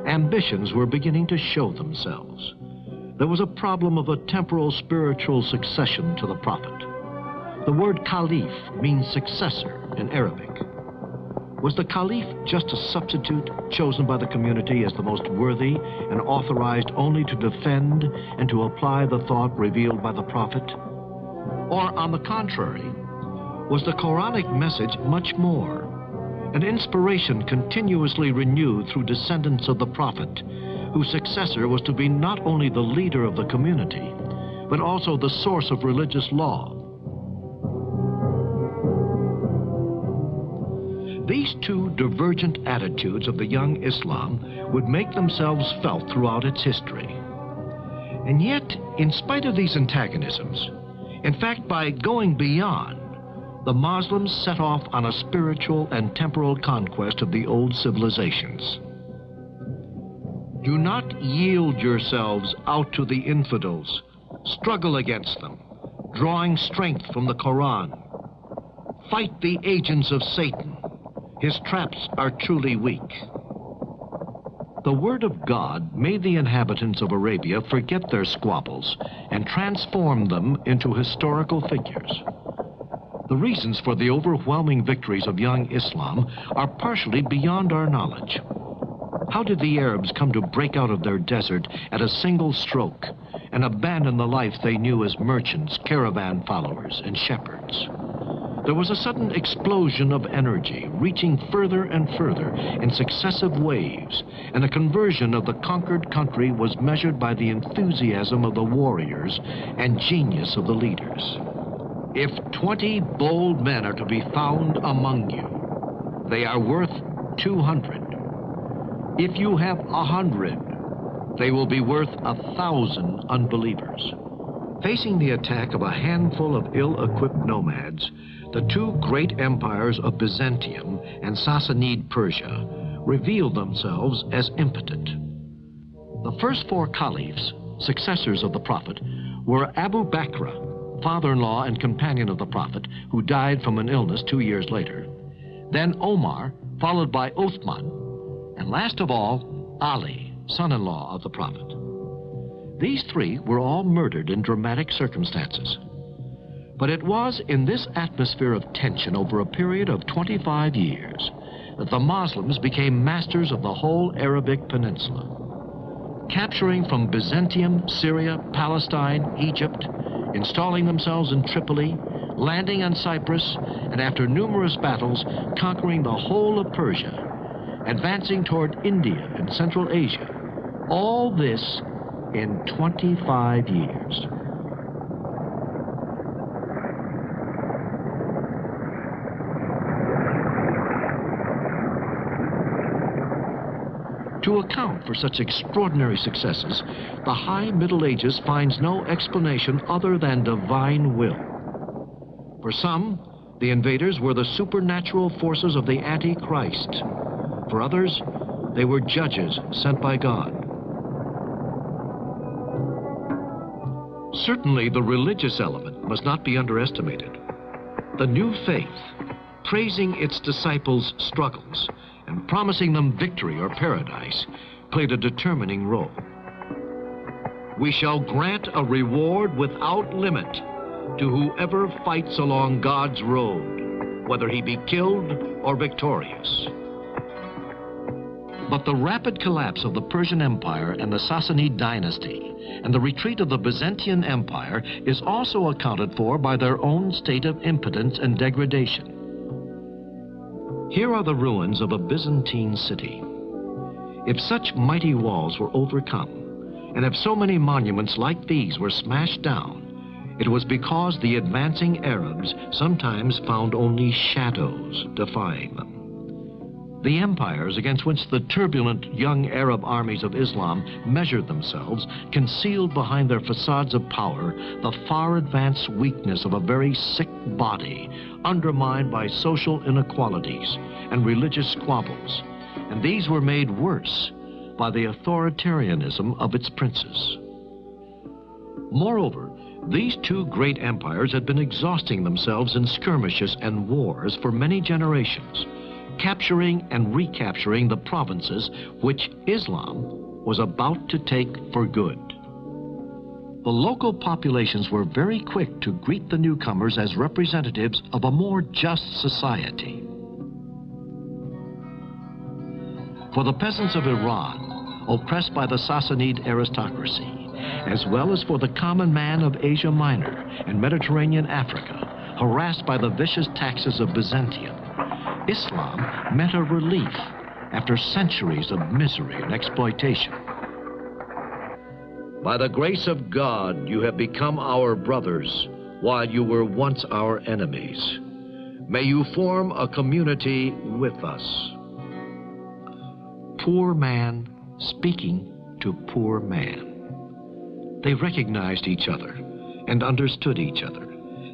ambitions were beginning to show themselves. There was a problem of a temporal spiritual succession to the Prophet. The word Caliph means successor in Arabic. Was the Caliph just a substitute chosen by the community as the most worthy and authorized only to defend and to apply the thought revealed by the Prophet? Or, on the contrary, was the Quranic message much more? An inspiration continuously renewed through descendants of the Prophet, whose successor was to be not only the leader of the community, but also the source of religious law. These two divergent attitudes of the young Islam would make themselves felt throughout its history. And yet, in spite of these antagonisms, in fact, by going beyond, the Muslims set off on a spiritual and temporal conquest of the old civilizations. Do not yield yourselves out to the infidels. Struggle against them, drawing strength from the Quran. Fight the agents of Satan. His traps are truly weak. The word of God made the inhabitants of Arabia forget their squabbles and transformed them into historical figures. The reasons for the overwhelming victories of young Islam are partially beyond our knowledge. How did the Arabs come to break out of their desert at a single stroke and abandon the life they knew as merchants, caravan followers, and shepherds? There was a sudden explosion of energy, reaching further and further in successive waves, and the conversion of the conquered country was measured by the enthusiasm of the warriors and genius of the leaders. If 20 bold men are to be found among you, they are worth 200. If you have 100, they will be worth 1,000 unbelievers. Facing the attack of a handful of ill-equipped nomads, the two great empires of Byzantium and Sassanid Persia revealed themselves as impotent. The first 4 caliphs, successors of the Prophet, were Abu Bakr, father-in-law and companion of the Prophet, who died from an illness 2 years later, then Omar, followed by Uthman, and last of all, Ali, son-in-law of the Prophet. These 3 were all murdered in dramatic circumstances. But it was in this atmosphere of tension over a period of 25 years that the Muslims became masters of the whole Arabic peninsula, capturing from Byzantium, Syria, Palestine, Egypt, installing themselves in Tripoli, landing on Cyprus, and after numerous battles, conquering the whole of Persia, advancing toward India and Central Asia. All this in 25 years. To account for such extraordinary successes, the High Middle Ages finds no explanation other than divine will. For some, the invaders were the supernatural forces of the Antichrist. For others, they were judges sent by God. Certainly, the religious element must not be underestimated. The new faith, praising its disciples' struggles and promising them victory or paradise, played a determining role. We shall grant a reward without limit to whoever fights along God's road, whether he be killed or victorious. But the rapid collapse of the Persian Empire and the Sassanid dynasty and the retreat of the Byzantine Empire is also accounted for by their own state of impotence and degradation. Here are the ruins of a Byzantine city. If such mighty walls were overcome, and if so many monuments like these were smashed down, it was because the advancing Arabs sometimes found only shadows defying them. The empires against which the turbulent young Arab armies of Islam measured themselves concealed behind their facades of power the far advanced weakness of a very sick body, undermined by social inequalities and religious squabbles, and these were made worse by the authoritarianism of its princes. Moreover, these two great empires had been exhausting themselves in skirmishes and wars for many generations, capturing and recapturing the provinces which Islam was about to take for good. The local populations were very quick to greet the newcomers as representatives of a more just society. For the peasants of Iran, oppressed by the Sassanid aristocracy, as well as for the common man of Asia Minor and Mediterranean Africa, harassed by the vicious taxes of Byzantium, Islam meant a relief after centuries of misery and exploitation. By the grace of God, you have become our brothers, while you were once our enemies. May you form a community with us. Poor man speaking to poor man. They recognized each other and understood each other,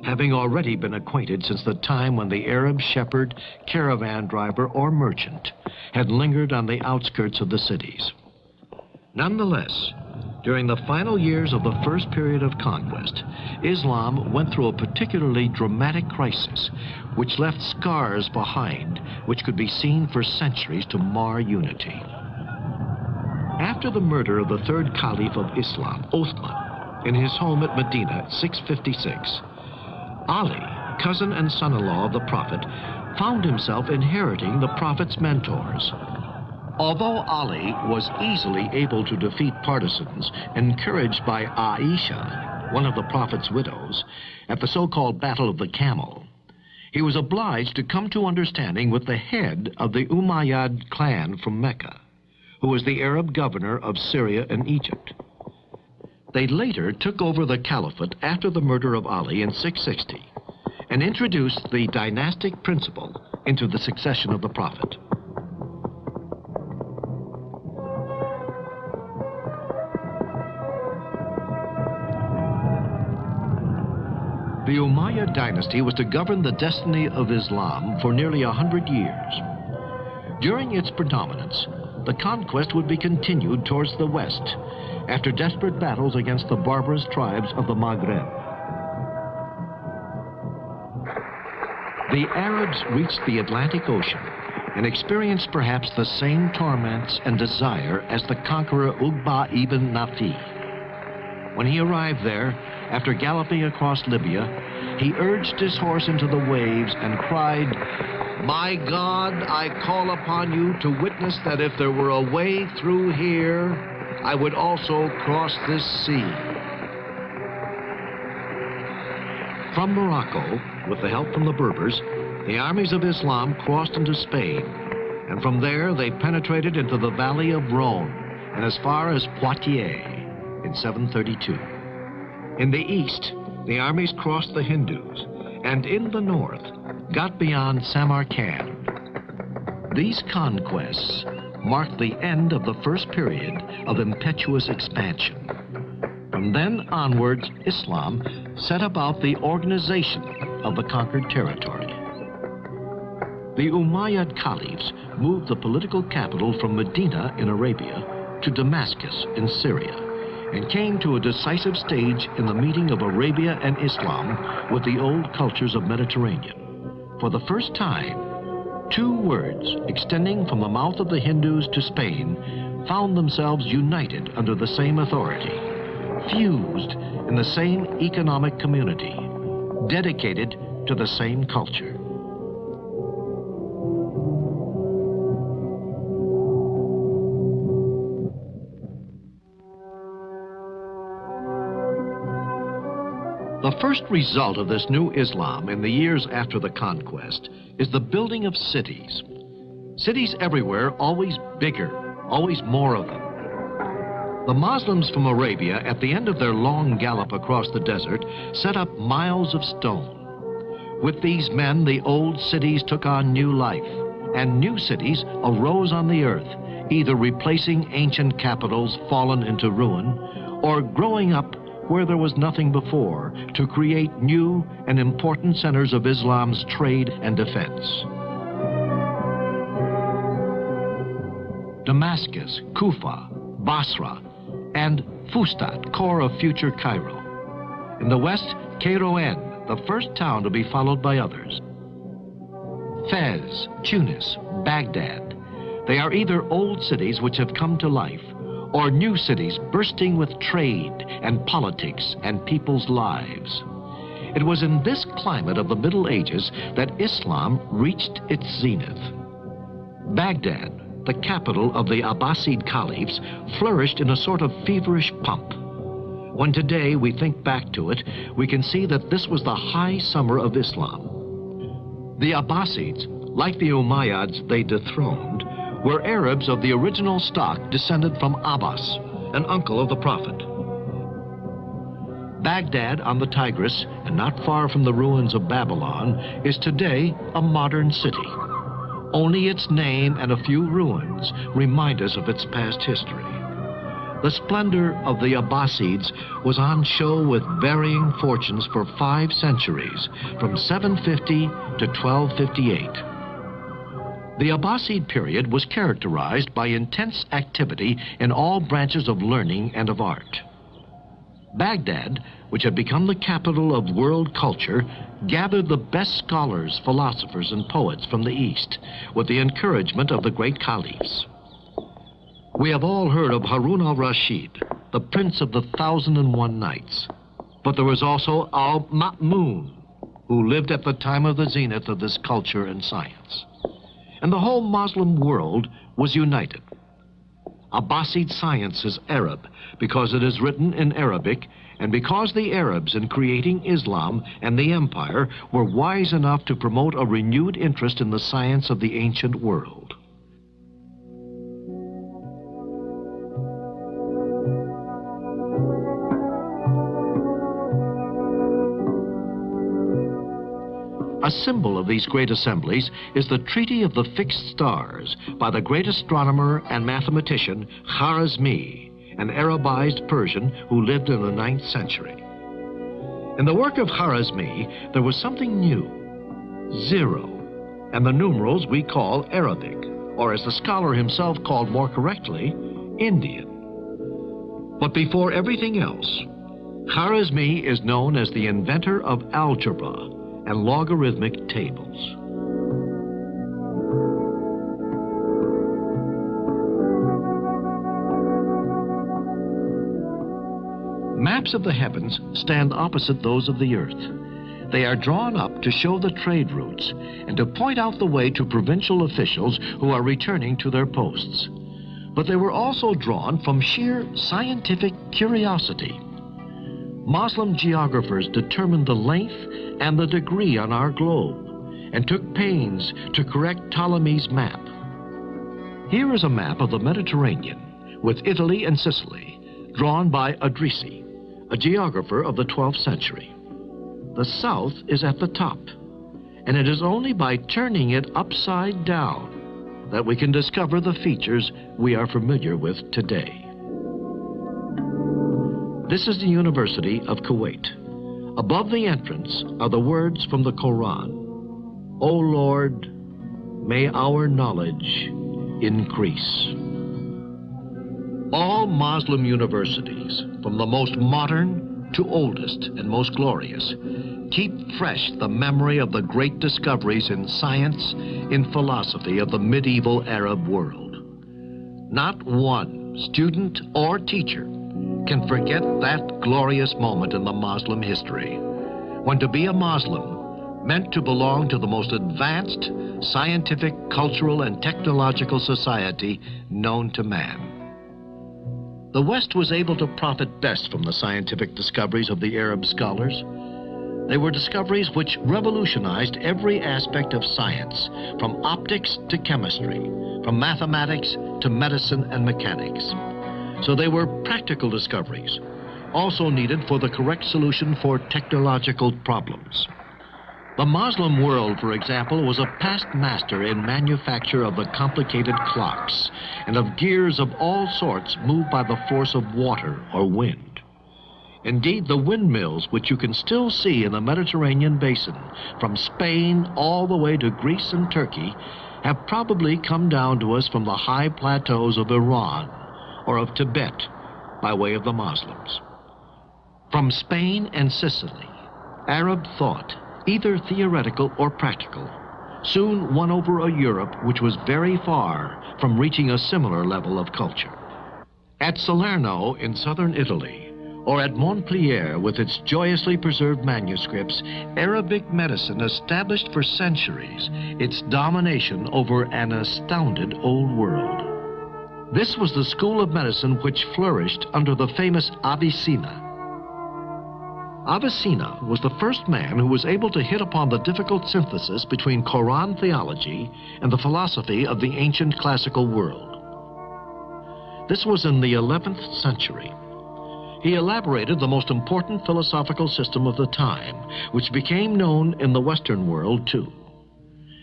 having already been acquainted since the time when the Arab shepherd, caravan driver, or merchant had lingered on the outskirts of the cities. Nonetheless, during the final years of the first period of conquest, Islam went through a particularly dramatic crisis, which left scars behind which could be seen for centuries to mar unity. After the murder of the third Caliph of Islam, Uthman, in his home at Medina, 656, Ali, cousin and son-in-law of the Prophet, found himself inheriting the Prophet's mentors. Although Ali was easily able to defeat partisans, encouraged by Aisha, one of the Prophet's widows, at the so-called Battle of the Camel, he was obliged to come to understanding with the head of the Umayyad clan from Mecca, who was the Arab governor of Syria and Egypt. They later took over the caliphate after the murder of Ali in 660 and introduced the dynastic principle into the succession of the Prophet. The Umayyad dynasty was to govern the destiny of Islam for nearly 100 years. During its predominance, the conquest would be continued towards the west after desperate battles against the barbarous tribes of the Maghreb. The Arabs reached the Atlantic Ocean and experienced perhaps the same torments and desire as the conqueror Uqba ibn Nafi. When he arrived there, after galloping across Libya, he urged his horse into the waves and cried, "My God, I call upon you to witness that if there were a way through here, I would also cross this sea." From Morocco, with the help from the Berbers, the armies of Islam crossed into Spain, and from there they penetrated into the valley of Rhone and as far as Poitiers in 732. In the east, the armies crossed the Hindus, and in the north, got beyond Samarkand. These conquests marked the end of the first period of impetuous expansion. From then onwards, Islam set about the organization of the conquered territory. The Umayyad caliphs moved the political capital from Medina in Arabia to Damascus in Syria, and came to a decisive stage in the meeting of Arabia and Islam with the old cultures of Mediterranean. For the first time, two words extending from the mouth of the Hindus to Spain found themselves united under the same authority, fused in the same economic community, dedicated to the same culture. The first result of this new Islam in the years after the conquest is the building of cities. Cities everywhere, always bigger, always more of them. The Muslims from Arabia, at the end of their long gallop across the desert, set up miles of stone. With these men, the old cities took on new life, and new cities arose on the earth, either replacing ancient capitals fallen into ruin, or growing up where there was nothing before, to create new and important centers of Islam's trade and defense. Damascus, Kufa, Basra, and Fustat, core of future Cairo. In the west, Kairouan, the first town to be followed by others. Fez, Tunis, Baghdad. They are either old cities which have come to life, or new cities bursting with trade and politics and people's lives. It was in this climate of the Middle Ages that Islam reached its zenith. Baghdad, the capital of the Abbasid caliphs, flourished in a sort of feverish pomp. When today we think back to it, we can see that this was the high summer of Islam. The Abbasids, like the Umayyads they dethroned, were Arabs of the original stock descended from Abbas, an uncle of the Prophet. Baghdad on the Tigris, and not far from the ruins of Babylon, is today a modern city. Only its name and a few ruins remind us of its past history. The splendor of the Abbasids was on show with varying fortunes for 5 centuries, from 750 to 1258. The Abbasid period was characterized by intense activity in all branches of learning and of art. Baghdad, which had become the capital of world culture, gathered the best scholars, philosophers, and poets from the East, with the encouragement of the great caliphs. We have all heard of Harun al-Rashid, the prince of the 1,001 Nights. But there was also al-Ma'mun, who lived at the time of the zenith of this culture and science. And the whole Muslim world was united. Abbasid science is Arab because it is written in Arabic, and because the Arabs, in creating Islam and the empire, were wise enough to promote a renewed interest in the science of the ancient world. A symbol of these great assemblies is the Treaty of the Fixed Stars by the great astronomer and mathematician Khwarizmi, an Arabized Persian who lived in the 9th century. In the work of Khwarizmi, there was something new, 0, and the numerals we call Arabic, or as the scholar himself called more correctly, Indian. But before everything else, Khwarizmi is known as the inventor of algebra and logarithmic tables. Maps of the heavens stand opposite those of the earth. They are drawn up to show the trade routes and to point out the way to provincial officials who are returning to their posts. But they were also drawn from sheer scientific curiosity. Muslim geographers determined the length and the degree on our globe and took pains to correct Ptolemy's map. Here is a map of the Mediterranean with Italy and Sicily, drawn by Idrisi, a geographer of the 12th century. The south is at the top, and it is only by turning it upside down that we can discover the features we are familiar with today. This is the University of Kuwait, Above the entrance are the words from the Quran. O Lord, may our knowledge increase. All Muslim universities, from the most modern to oldest and most glorious, keep fresh the memory of the great discoveries in science, in philosophy of the medieval Arab world. Not one student or teacher can forget that glorious moment in the Muslim history, when to be a Muslim meant to belong to the most advanced scientific, cultural, and technological society known to man. The West was able to profit best from the scientific discoveries of the Arab scholars. They were discoveries which revolutionized every aspect of science, from optics to chemistry, from mathematics to medicine and mechanics. So they were practical discoveries, also needed for the correct solution for technological problems. The Muslim world, for example, was a past master in manufacture of the complicated clocks and of gears of all sorts moved by the force of water or wind. Indeed, the windmills, which you can still see in the Mediterranean basin, from Spain all the way to Greece and Turkey, have probably come down to us from the high plateaus of Iran or of Tibet by way of the Muslims. From Spain and Sicily, Arab thought, either theoretical or practical, soon won over a Europe which was very far from reaching a similar level of culture. At Salerno in southern Italy, or at Montpellier with its joyously preserved manuscripts, Arabic medicine established for centuries its domination over an astounded old world. This was the school of medicine which flourished under the famous Avicenna. Avicenna was the first man who was able to hit upon the difficult synthesis between Quran theology and the philosophy of the ancient classical world. This was in the 11th century. He elaborated the most important philosophical system of the time, which became known in the Western world too.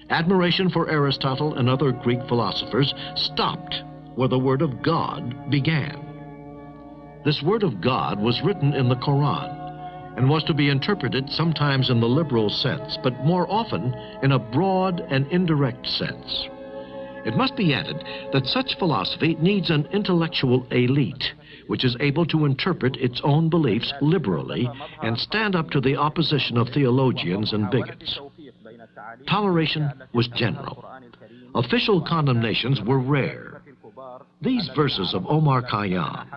Admiration for Aristotle and other Greek philosophers stopped where the Word of God began. This Word of God was written in the Quran, and was to be interpreted sometimes in the liberal sense, but more often in a broad and indirect sense. It must be added that such philosophy needs an intellectual elite, which is able to interpret its own beliefs liberally and stand up to the opposition of theologians and bigots. Toleration was general. Official condemnations were rare. These verses of Omar Khayyam,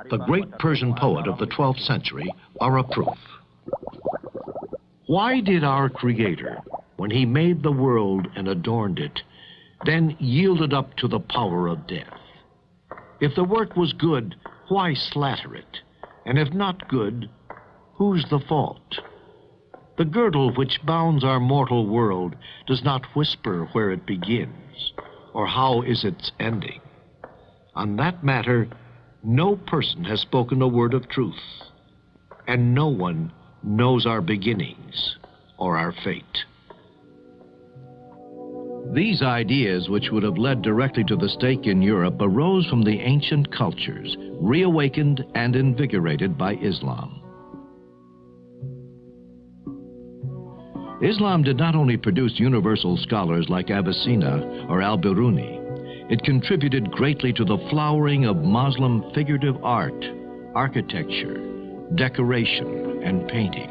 the great Persian poet of the 12th century, are a proof. Why did our Creator, when he made the world and adorned it, then yield it up to the power of death? If the work was good, why slatter it? And if not good, whose the fault? The girdle which bounds our mortal world does not whisper where it begins, or how is its ending. On that matter, no person has spoken a word of truth, and no one knows our beginnings or our fate. These ideas, which would have led directly to the stake in Europe, arose from the ancient cultures, reawakened and invigorated by Islam. Islam did not only produce universal scholars like Avicenna or Al-Biruni, it contributed greatly to the flowering of Muslim figurative art, architecture, decoration, and painting.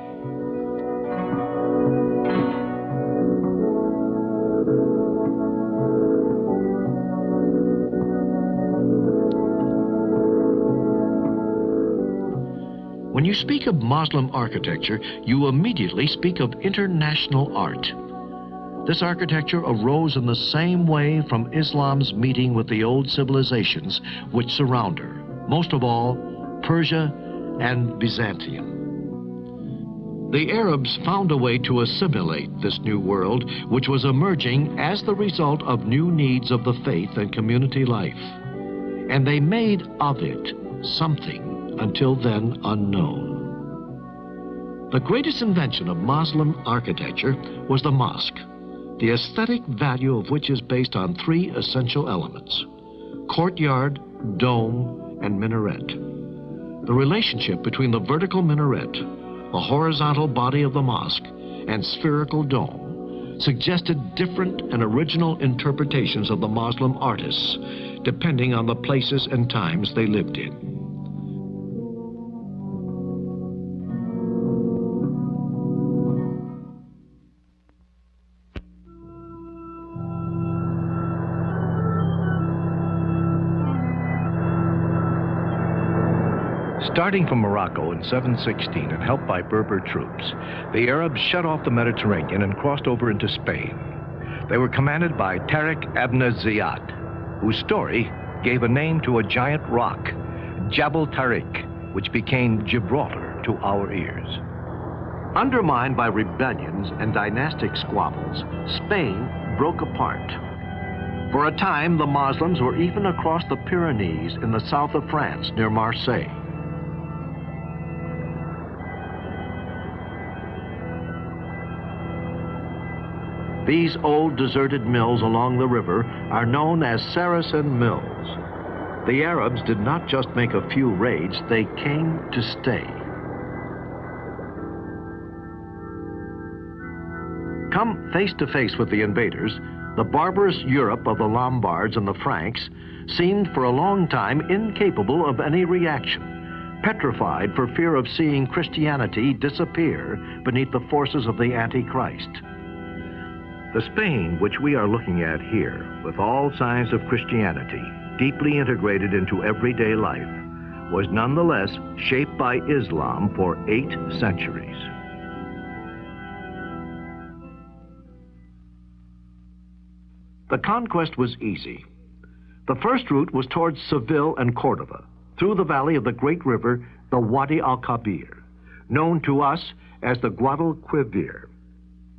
When you speak of Muslim architecture, you immediately speak of international art. This architecture arose in the same way from Islam's meeting with the old civilizations which surround her, most of all, Persia and Byzantium. The Arabs found a way to assimilate this new world, which was emerging as the result of new needs of the faith and community life. And they made of it something until then unknown. The greatest invention of Muslim architecture was the mosque, the aesthetic value of which is based on three essential elements: courtyard, dome, and minaret. The relationship between the vertical minaret, the horizontal body of the mosque, and spherical dome suggested different and original interpretations of the Muslim artists, depending on the places and times they lived in. Starting from Morocco in 716 and helped by Berber troops, the Arabs shut off the Mediterranean and crossed over into Spain. They were commanded by Tariq ibn Ziyad, whose story gave a name to a giant rock, Jabal Tariq, which became Gibraltar to our ears. Undermined by rebellions and dynastic squabbles, Spain broke apart. For a time, the Muslims were even across the Pyrenees in the south of France near Marseille. These old deserted mills along the river are known as Saracen mills. The Arabs did not just make a few raids, they came to stay. Come face to face with the invaders, the barbarous Europe of the Lombards and the Franks seemed for a long time incapable of any reaction, petrified for fear of seeing Christianity disappear beneath the forces of the Antichrist. The Spain which we are looking at here, with all signs of Christianity deeply integrated into everyday life, was nonetheless shaped by Islam for 8 centuries. The conquest was easy. The first route was towards Seville and Cordova, through the valley of the great river, the Wadi al-Kabir, known to us as the Guadalquivir.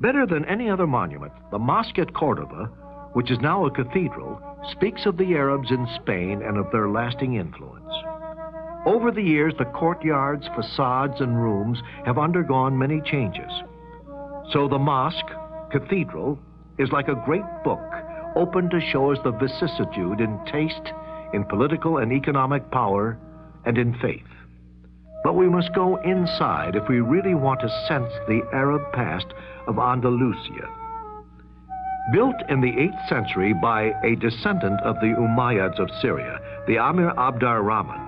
Better than any other monument, the mosque at Cordova, which is now a cathedral, speaks of the Arabs in Spain and of their lasting influence. Over the years, the courtyards, facades, and rooms have undergone many changes. So the mosque, cathedral, is like a great book open to show us the vicissitude in taste, in political and economic power, and in faith. But we must go inside if we really want to sense the Arab past of Andalusia. Built in the 8th century by a descendant of the Umayyads of Syria, the Amir Abd ar-Rahman,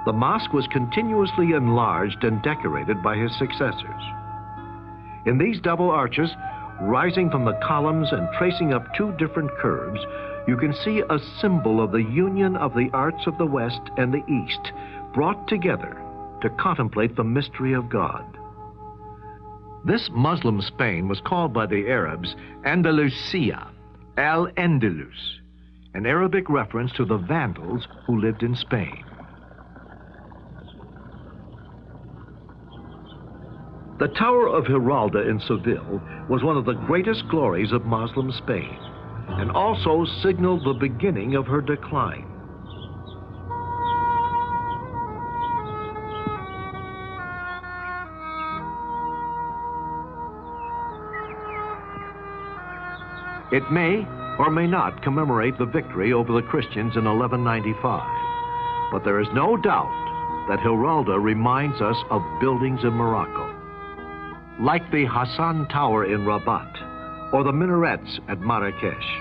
the mosque was continuously enlarged and decorated by his successors. In these double arches, rising from the columns and tracing up 2 different curves, you can see a symbol of the union of the arts of the West and the East, brought together to contemplate the mystery of God. This Muslim Spain was called by the Arabs Andalusia, Al-Andalus, an Arabic reference to the Vandals who lived in Spain. The Tower of Giralda in Seville was one of the greatest glories of Muslim Spain, and also signaled the beginning of her decline. It may or may not commemorate the victory over the Christians in 1195, but there is no doubt that Giralda reminds us of buildings in Morocco, like the Hassan Tower in Rabat or the minarets at Marrakesh.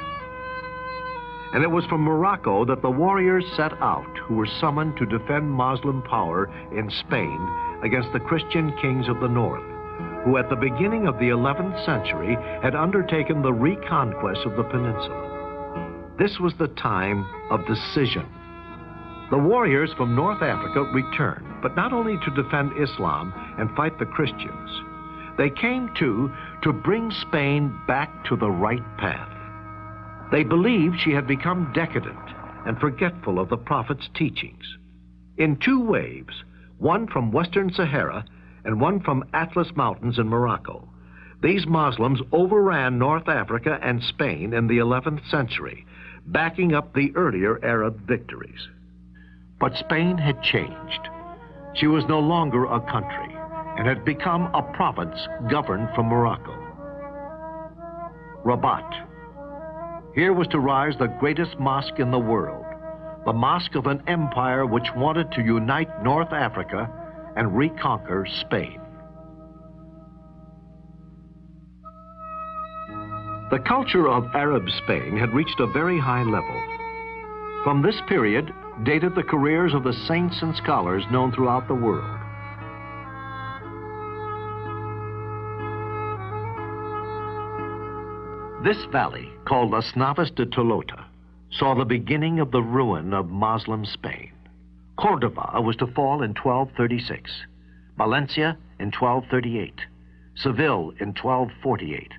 And it was from Morocco that the warriors set out who were summoned to defend Muslim power in Spain against the Christian kings of the north, who at the beginning of the 11th century had undertaken the reconquest of the peninsula. This was the time of decision. The warriors from North Africa returned, but not only to defend Islam and fight the Christians. They came too to bring Spain back to the right path. They believed she had become decadent and forgetful of the Prophet's teachings. In 2 waves, one from Western Sahara and one from Atlas Mountains in Morocco, these Muslims overran North Africa and Spain in the 11th century, backing up the earlier Arab victories. But Spain had changed. She was no longer a country and had become a province governed from Morocco. Rabat. Here was to rise the greatest mosque in the world, the mosque of an empire which wanted to unite North Africa and reconquer Spain. The culture of Arab Spain had reached a very high level. From this period dated the careers of the saints and scholars known throughout the world. This valley, called Las Navas de Tolota, saw the beginning of the ruin of Muslim Spain. Córdoba was to fall in 1236, Valencia in 1238, Seville in 1248,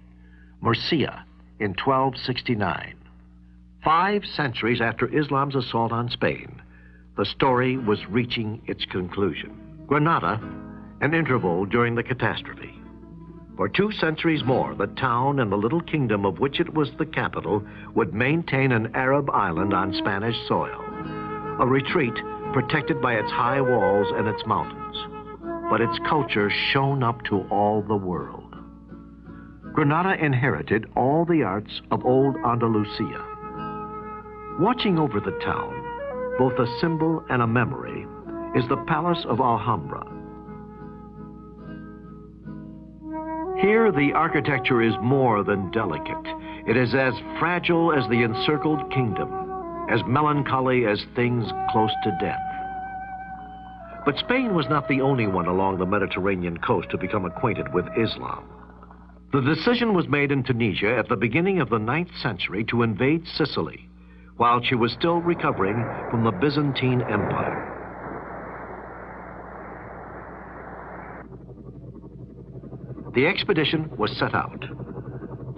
Murcia in 1269. 5 centuries after Islam's assault on Spain, the story was reaching its conclusion. Granada, an interval during the catastrophe. For 2 centuries more, the town and the little kingdom of which it was the capital would maintain an Arab island on Spanish soil, a retreat protected by its high walls and its mountains. But its culture shone up to all the world. Granada inherited all the arts of old Andalusia. Watching over the town, both a symbol and a memory, is the Palace of Alhambra. Here, the architecture is more than delicate. It is as fragile as the encircled kingdom, as melancholy as things close to death. But Spain was not the only one along the Mediterranean coast to become acquainted with Islam. The decision was made in Tunisia at the beginning of the 9th century to invade Sicily, while she was still recovering from the Byzantine Empire. The expedition was set out.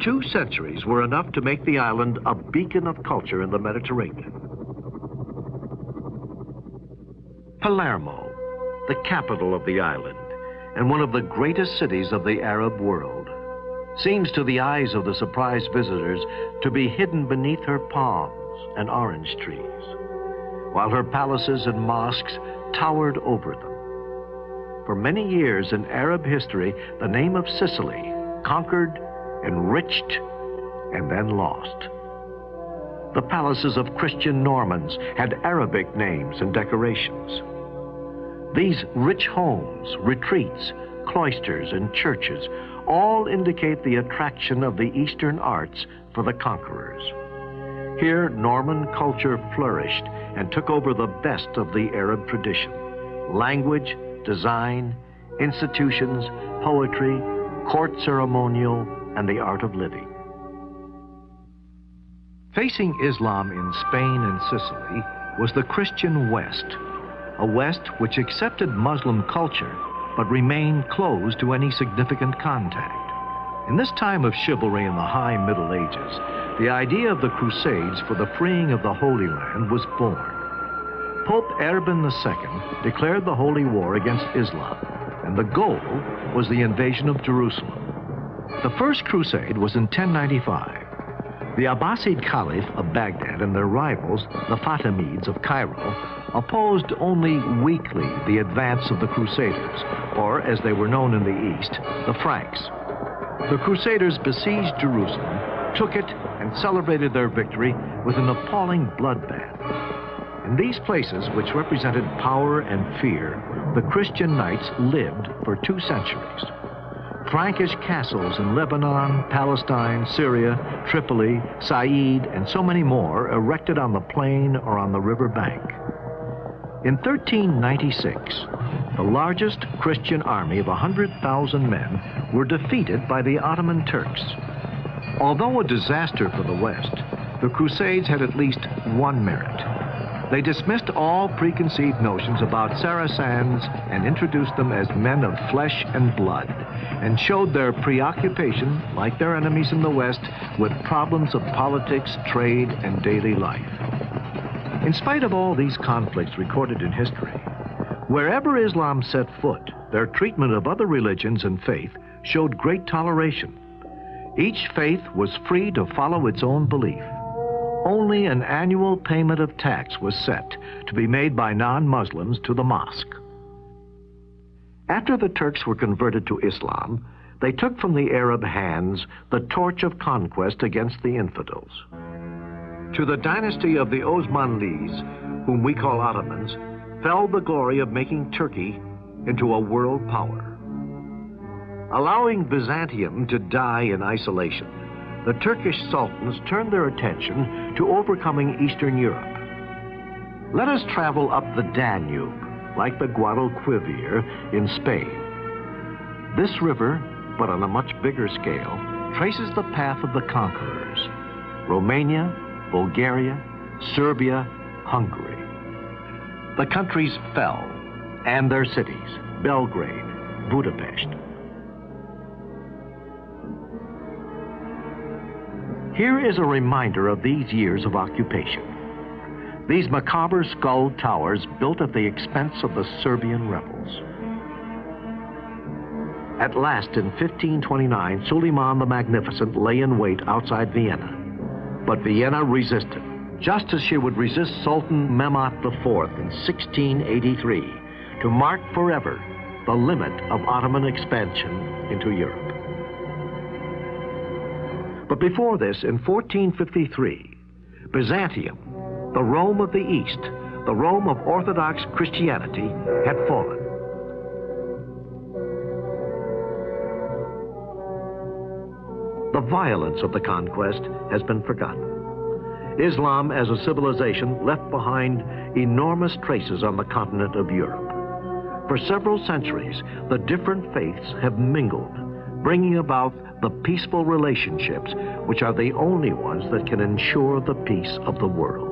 2 centuries were enough to make the island a beacon of culture in the Mediterranean. Palermo, the capital of the island, and one of the greatest cities of the Arab world, seems to the eyes of the surprised visitors to be hidden beneath her palms and orange trees, while her palaces and mosques towered over them. For many years in Arab history, the name of Sicily conquered, enriched, and then lost. The palaces of Christian Normans had Arabic names and decorations. These rich homes, retreats, cloisters, and churches all indicate the attraction of the Eastern arts for the conquerors. Here, Norman culture flourished and took over the best of the Arab tradition: language, design, institutions, poetry, court ceremonial, and the art of living. Facing Islam in Spain and Sicily was the Christian West, a West which accepted Muslim culture but remained closed to any significant contact. In this time of chivalry in the high Middle Ages, the idea of the Crusades for the freeing of the Holy Land was born. Pope Urban II declared the Holy War against Islam, and the goal was the invasion of Jerusalem. The First Crusade was in 1095. The Abbasid Caliph of Baghdad and their rivals, the Fatimids of Cairo, opposed only weakly the advance of the Crusaders, or as they were known in the East, the Franks. The Crusaders besieged Jerusalem, took it, and celebrated their victory with an appalling bloodbath. In these places, which represented power and fear, the Christian knights lived for 2 centuries. Frankish castles in Lebanon, Palestine, Syria, Tripoli, Said, and so many more erected on the plain or on the river bank. In 1396, the largest Christian army of 100,000 men were defeated by the Ottoman Turks. Although a disaster for the West, the Crusades had at least one merit. They dismissed all preconceived notions about Saracens and introduced them as men of flesh and blood, and showed their preoccupation, like their enemies in the West, with problems of politics, trade, and daily life. In spite of all these conflicts recorded in history, wherever Islam set foot, their treatment of other religions and faith showed great toleration. Each faith was free to follow its own belief. Only an annual payment of tax was set to be made by non-Muslims to the mosque. After the Turks were converted to Islam, they took from the Arab hands the torch of conquest against the infidels. To the dynasty of the Osmanlis, whom we call Ottomans, fell the glory of making Turkey into a world power. Allowing Byzantium to die in isolation, the Turkish sultans turned their attention to overcoming Eastern Europe. Let us travel up the Danube, like the Guadalquivir in Spain. This river, but on a much bigger scale, traces the path of the conquerors: Romania, Bulgaria, Serbia, Hungary. The countries fell, and their cities: Belgrade, Budapest. Here is a reminder of these years of occupation. These macabre skulled towers built at the expense of the Serbian rebels. At last, in 1529, Suleiman the Magnificent lay in wait outside Vienna. But Vienna resisted, just as she would resist Sultan Mehmet IV in 1683, to mark forever the limit of Ottoman expansion into Europe. But before this, in 1453, Byzantium, the Rome of the East, the Rome of Orthodox Christianity, had fallen. The violence of the conquest has been forgotten. Islam as a civilization left behind enormous traces on the continent of Europe. For several centuries, the different faiths have mingled, bringing about the peaceful relationships which are the only ones that can ensure the peace of the world.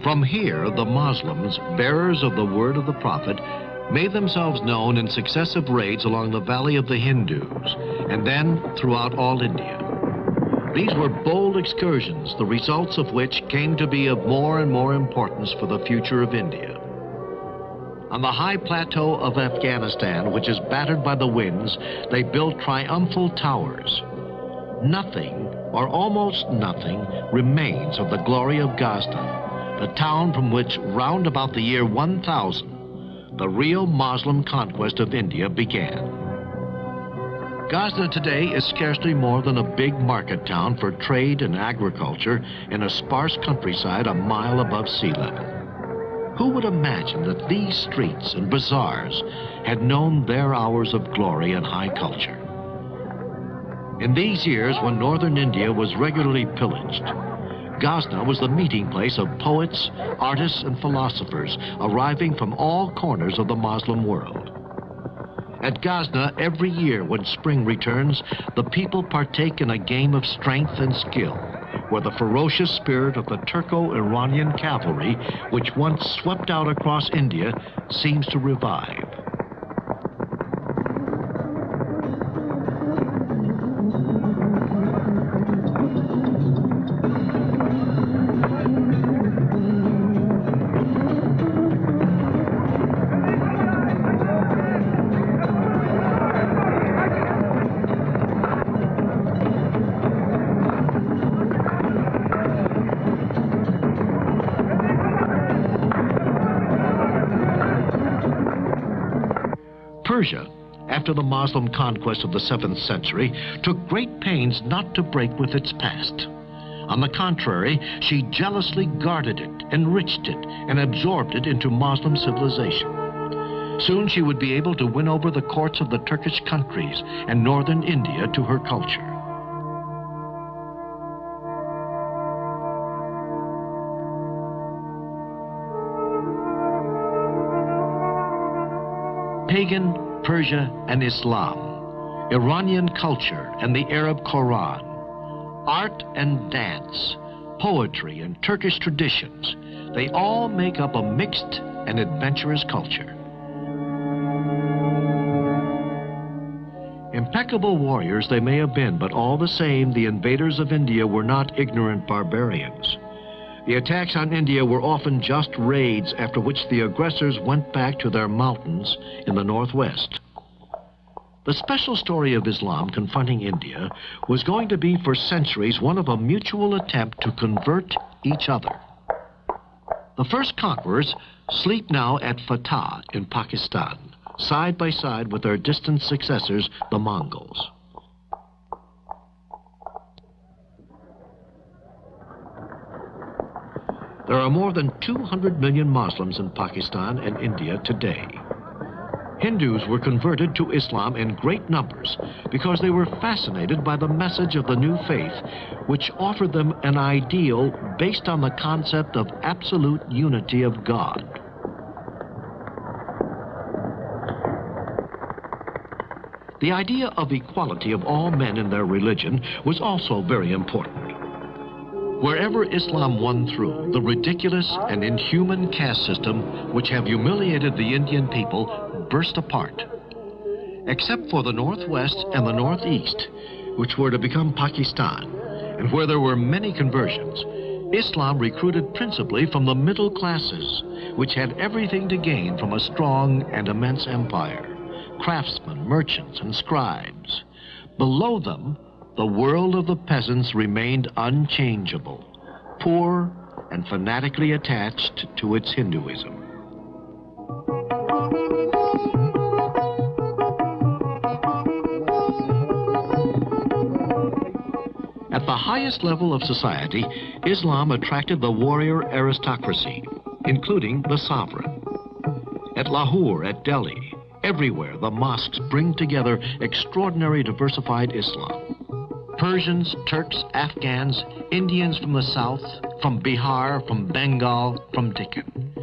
From here, the Muslims, bearers of the word of the Prophet, made themselves known in successive raids along the valley of the Hindus, and then throughout all India. These were bold excursions, the results of which came to be of more and more importance for the future of India. On the high plateau of Afghanistan, which is battered by the winds, they built triumphal towers. Nothing, or almost nothing, remains of the glory of Ghazni, the town from which, round about the year 1000, the real Muslim conquest of India began. Ghazni today is scarcely more than a big market town for trade and agriculture in a sparse countryside a mile above sea level. Who would imagine that these streets and bazaars had known their hours of glory and high culture? In these years, when northern India was regularly pillaged, Ghazni was the meeting place of poets, artists, and philosophers arriving from all corners of the Muslim world. At Ghazni, every year when spring returns, the people partake in a game of strength and skill, where the ferocious spirit of the Turco-Iranian cavalry, which once swept out across India, seems to revive. Persia, after the Muslim conquest of the 7th century, took great pains not to break with its past. On the contrary, she jealously guarded it, enriched it, and absorbed it into Muslim civilization. Soon she would be able to win over the courts of the Turkish countries and northern India to her culture. Pagan Persia and Islam, Iranian culture and the Arab Quran, art and dance, poetry and Turkish traditions, they all make up a mixed and adventurous culture. Impeccable warriors they may have been, but all the same, the invaders of India were not ignorant barbarians. The attacks on India were often just raids, after which the aggressors went back to their mountains in the northwest. The special story of Islam confronting India was going to be for centuries one of a mutual attempt to convert each other. The first conquerors sleep now at Fatah in Pakistan, side by side with their distant successors, the Mongols. There are more than 200 million Muslims in Pakistan and India today. Hindus were converted to Islam in great numbers because they were fascinated by the message of the new faith, which offered them an ideal based on the concept of absolute unity of God. The idea of equality of all men in their religion was also very important. Wherever Islam won through, the ridiculous and inhuman caste system which have humiliated the Indian people burst apart. Except for the northwest and the northeast, which were to become Pakistan, and where there were many conversions, Islam recruited principally from the middle classes, which had everything to gain from a strong and immense empire: craftsmen, merchants, and scribes. Below them, the world of the peasants remained unchangeable, poor and fanatically attached to its Hinduism. At the highest level of society, Islam attracted the warrior aristocracy, including the sovereign. At Lahore, at Delhi, everywhere the mosques bring together extraordinary diversified Islam. Persians, Turks, Afghans, Indians from the south, from Bihar, from Bengal, from Deccan.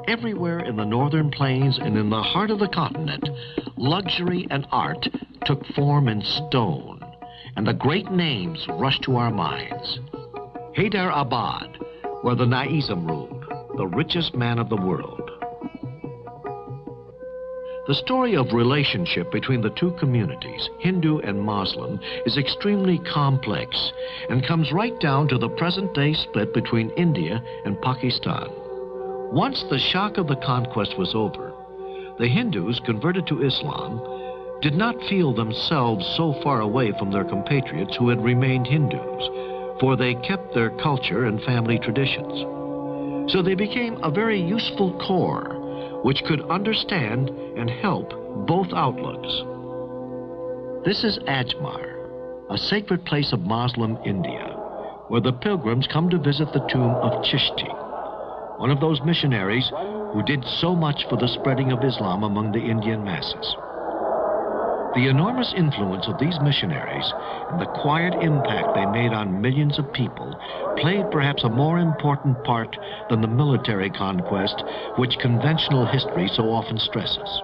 Everywhere in the northern plains and in the heart of the continent, luxury and art took form in stone, and the great names rushed to our minds. Hyderabad, where the Nizam ruled, the richest man of the world. The story of relationship between the two communities, Hindu and Muslim, is extremely complex and comes right down to the present-day split between India and Pakistan. Once the shock of the conquest was over, the Hindus converted to Islam did not feel themselves so far away from their compatriots who had remained Hindus, for they kept their culture and family traditions. So they became a very useful core which could understand and help both outlooks. This is Ajmer, a sacred place of Muslim India, where the pilgrims come to visit the tomb of Chishti, one of those missionaries who did so much for the spreading of Islam among the Indian masses. The enormous influence of these missionaries and the quiet impact they made on millions of people played perhaps a more important part than the military conquest which conventional history so often stresses.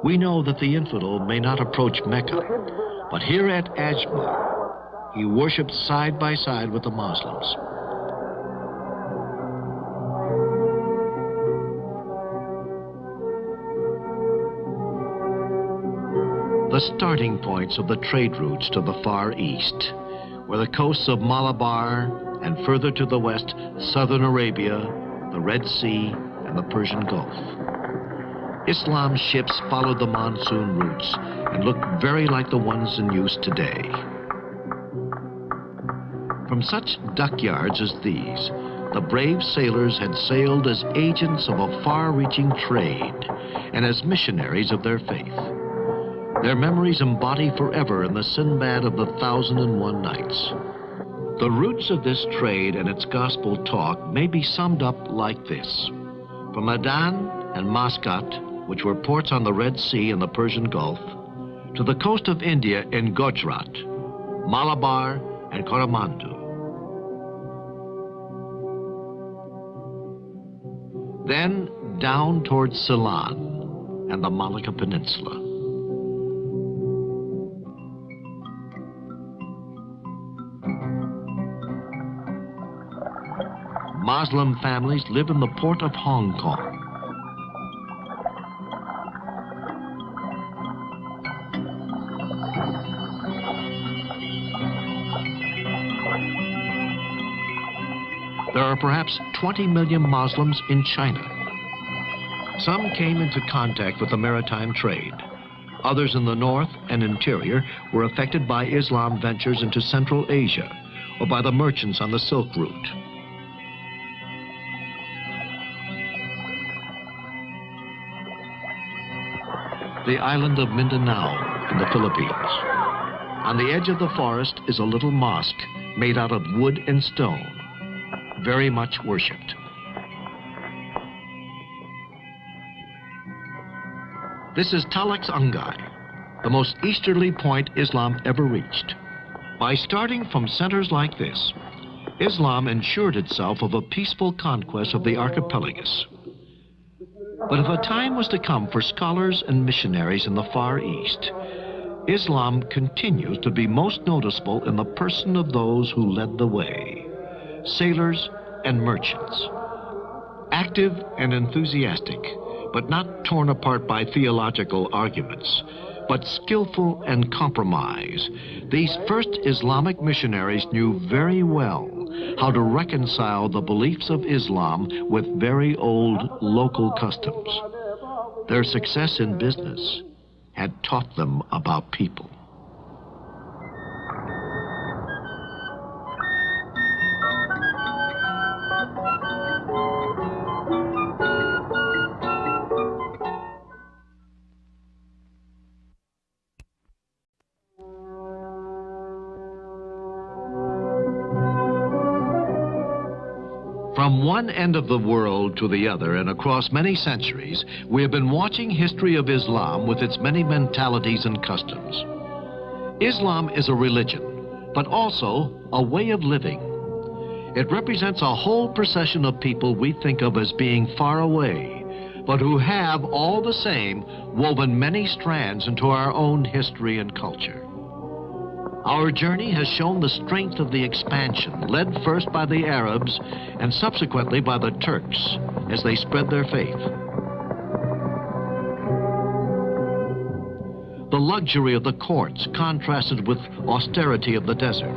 We know that the infidel may not approach Mecca, but here at Ajmer, he worshipped side by side with the Muslims. The starting points of the trade routes to the Far East were the coasts of Malabar and further to the west, southern Arabia, the Red Sea, and the Persian Gulf. Islam's ships followed the monsoon routes and looked very like the ones in use today. From such dockyards as these, the brave sailors had sailed as agents of a far-reaching trade and as missionaries of their faith. Their memories embody forever in the Sinbad of the 1001 Nights. The roots of this trade and its gospel talk may be summed up like this. From Aden and Muscat, which were ports on the Red Sea and the Persian Gulf, to the coast of India in Gujarat, Malabar, and Coromandel. Then down towards Ceylon and the Malacca Peninsula. Muslim families live in the port of Hong Kong. There are perhaps 20 million Muslims in China. Some came into contact with the maritime trade. Others in the north and interior were affected by Islam ventures into Central Asia, or by the merchants on the Silk Route. The island of Mindanao in the Philippines. On the edge of the forest is a little mosque made out of wood and stone, very much worshipped. This is Talax Angay, the most easterly point Islam ever reached. By starting from centers like this, Islam ensured itself of a peaceful conquest of the archipelagus. But if a time was to come for scholars and missionaries in the Far East, Islam continues to be most noticeable in the person of those who led the way, sailors and merchants. Active and enthusiastic, but not torn apart by theological arguments, but skillful and compromise, these first Islamic missionaries knew very well how to reconcile the beliefs of Islam with very old local customs. Their success in business had taught them about people. From one end of the world to the other and across many centuries, we have been watching history of Islam with its many mentalities and customs. Islam is a religion, but also a way of living. It represents a whole procession of people we think of as being far away, but who have, all the same, woven many strands into our own history and culture. Our journey has shown the strength of the expansion, led first by the Arabs and subsequently by the Turks as they spread their faith. The luxury of the courts contrasted with austerity of the desert.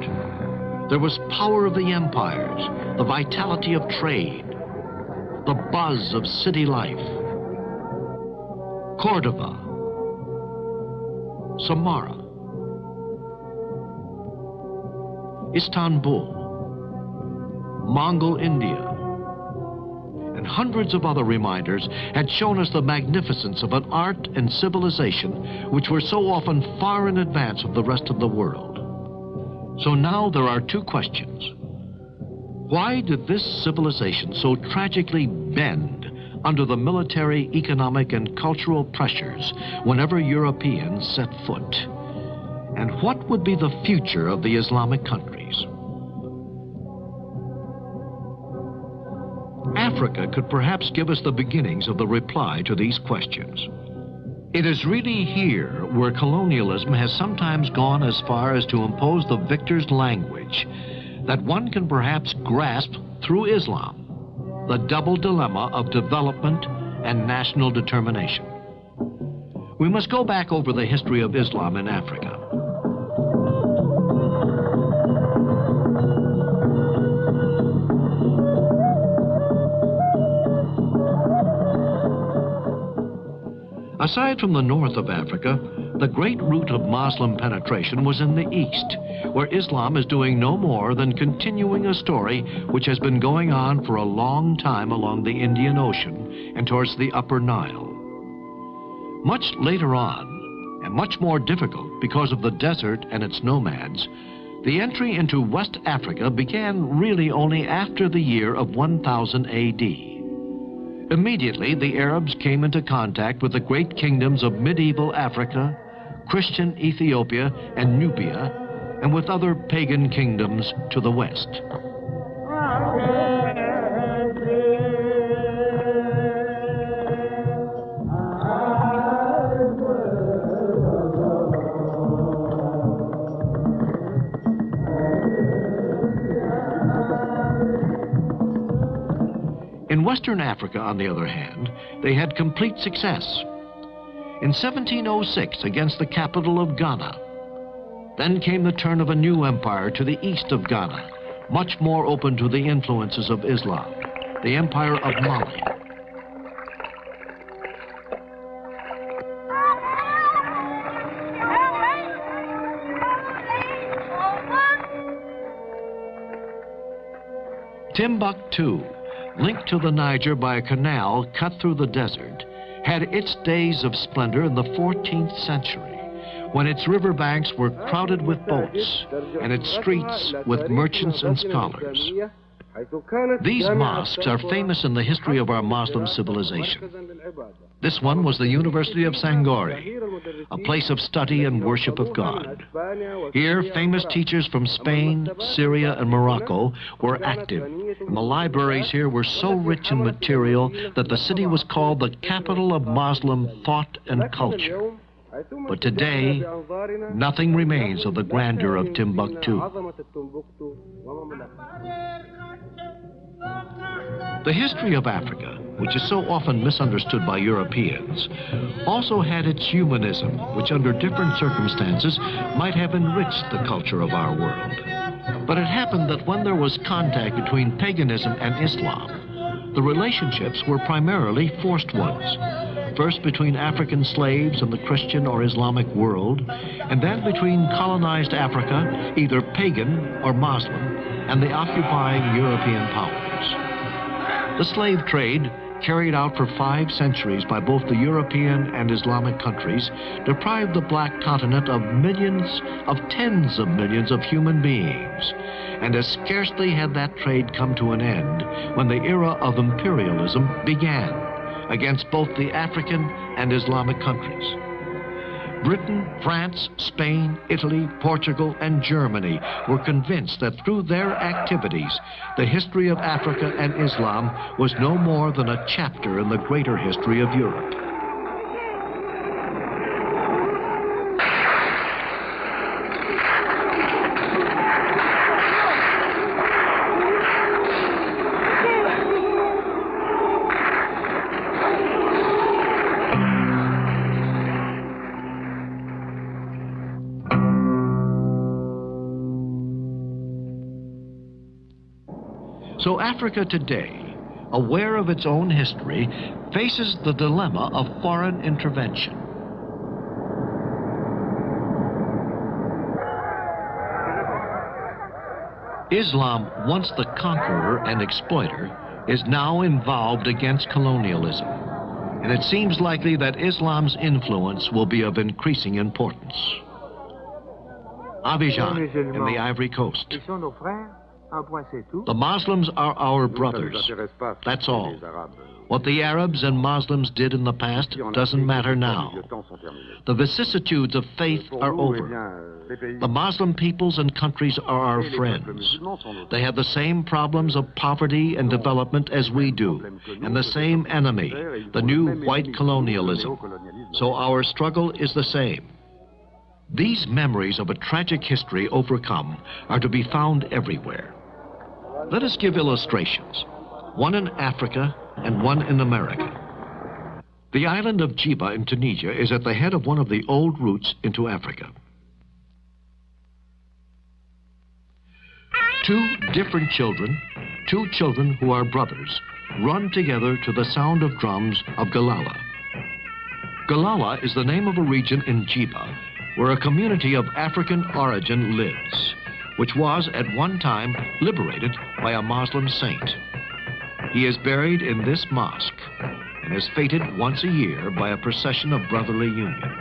There was power of the empires, the vitality of trade, the buzz of city life. Cordoba, Samarra, Istanbul, Mongol India, and hundreds of other reminders had shown us the magnificence of an art and civilization which were so often far in advance of the rest of the world. So now there are two questions. Why did this civilization so tragically bend under the military, economic, and cultural pressures whenever Europeans set foot? And what would be the future of the Islamic countries? Africa could perhaps give us the beginnings of the reply to these questions. It is really here where colonialism has sometimes gone as far as to impose the victor's language that one can perhaps grasp through Islam, the double dilemma of development and national determination. We must go back over the history of Islam in Africa. Aside from the north of Africa, the great route of Muslim penetration was in the east, where Islam is doing no more than continuing a story which has been going on for a long time along the Indian Ocean and towards the Upper Nile. Much later on, and much more difficult because of the desert and its nomads, the entry into West Africa began really only after the year of 1000 AD. Immediately, the Arabs came into contact with the great kingdoms of medieval Africa, Christian Ethiopia and Nubia, and with other pagan kingdoms to the west. In Western Africa, on the other hand, they had complete success. In 1706, against the capital of Ghana. Then came the turn of a new empire to the east of Ghana, much more open to the influences of Islam, the Empire of Mali. Timbuktu, linked to the Niger by a canal cut through the desert, had its days of splendor in the 14th century, when its riverbanks were crowded with boats and its streets with merchants and scholars. These mosques are famous in the history of our Muslim civilization. This one was the University of Sangori, a place of study and worship of God. Here, famous teachers from Spain, Syria, and Morocco were active, and the libraries here were so rich in material that the city was called the capital of Muslim thought and culture. But today, nothing remains of the grandeur of Timbuktu. The history of Africa, which is so often misunderstood by Europeans, also had its humanism, which under different circumstances might have enriched the culture of our world. But it happened that when there was contact between paganism and Islam, the relationships were primarily forced ones. First between African slaves and the Christian or Islamic world, and then between colonized Africa, either pagan or Muslim, and the occupying European powers. The slave trade, carried out for 5 centuries by both the European and Islamic countries, deprived the black continent of millions, of tens of millions of human beings. And as scarcely had that trade come to an end when the era of imperialism began against both the African and Islamic countries. Britain, France, Spain, Italy, Portugal, and Germany were convinced that through their activities, the history of Africa and Islam was no more than a chapter in the greater history of Europe. So Africa today, aware of its own history, faces the dilemma of foreign intervention. Islam, once the conqueror and exploiter, is now involved against colonialism. And it seems likely that Islam's influence will be of increasing importance. Abidjan, in the Ivory Coast. The Muslims are our brothers. That's all. What the Arabs and Muslims did in the past doesn't matter now. The vicissitudes of faith are over. The Muslim peoples and countries are our friends. They have the same problems of poverty and development as we do, and the same enemy, the new white colonialism. So our struggle is the same. These memories of a tragic history overcome are to be found everywhere. Let us give illustrations, one in Africa and one in America. The island of Jiba in Tunisia is at the head of one of the old routes into Africa. 2 different children, 2 children who are brothers, run together to the sound of drums of Galala. Galala is the name of a region in Jiba where a community of African origin lives, which was at one time liberated by a Muslim saint. He is buried in this mosque and is feted once a year by a procession of brotherly union.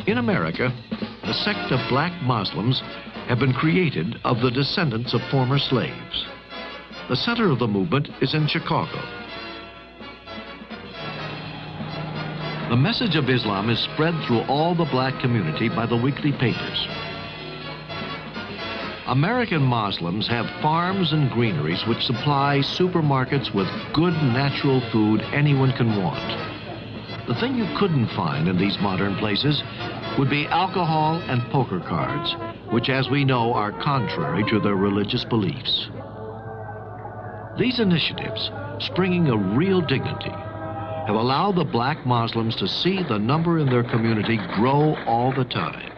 In America, a sect of black Muslims have been created of the descendants of former slaves. The center of the movement is in Chicago. The message of Islam is spread through all the black community by the weekly papers. American Muslims have farms and greeneries which supply supermarkets with good natural food anyone can want. The thing you couldn't find in these modern places would be alcohol and poker cards, which, as we know, are contrary to their religious beliefs. These initiatives, springing a real dignity, have allowed the black Muslims to see the number in their community grow all the time.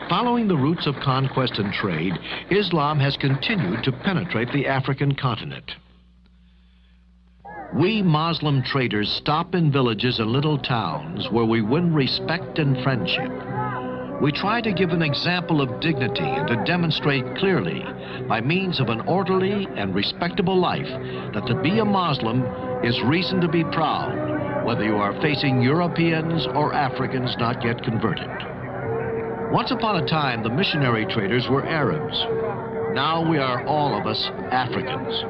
Following the routes of conquest and trade, Islam has continued to penetrate the African continent. We Muslim traders stop in villages and little towns where we win respect and friendship. We try to give an example of dignity and to demonstrate clearly, by means of an orderly and respectable life, that to be a Muslim is reason to be proud, whether you are facing Europeans or Africans not yet converted. Once upon a time, the missionary traders were Arabs. Now we are all of us Africans.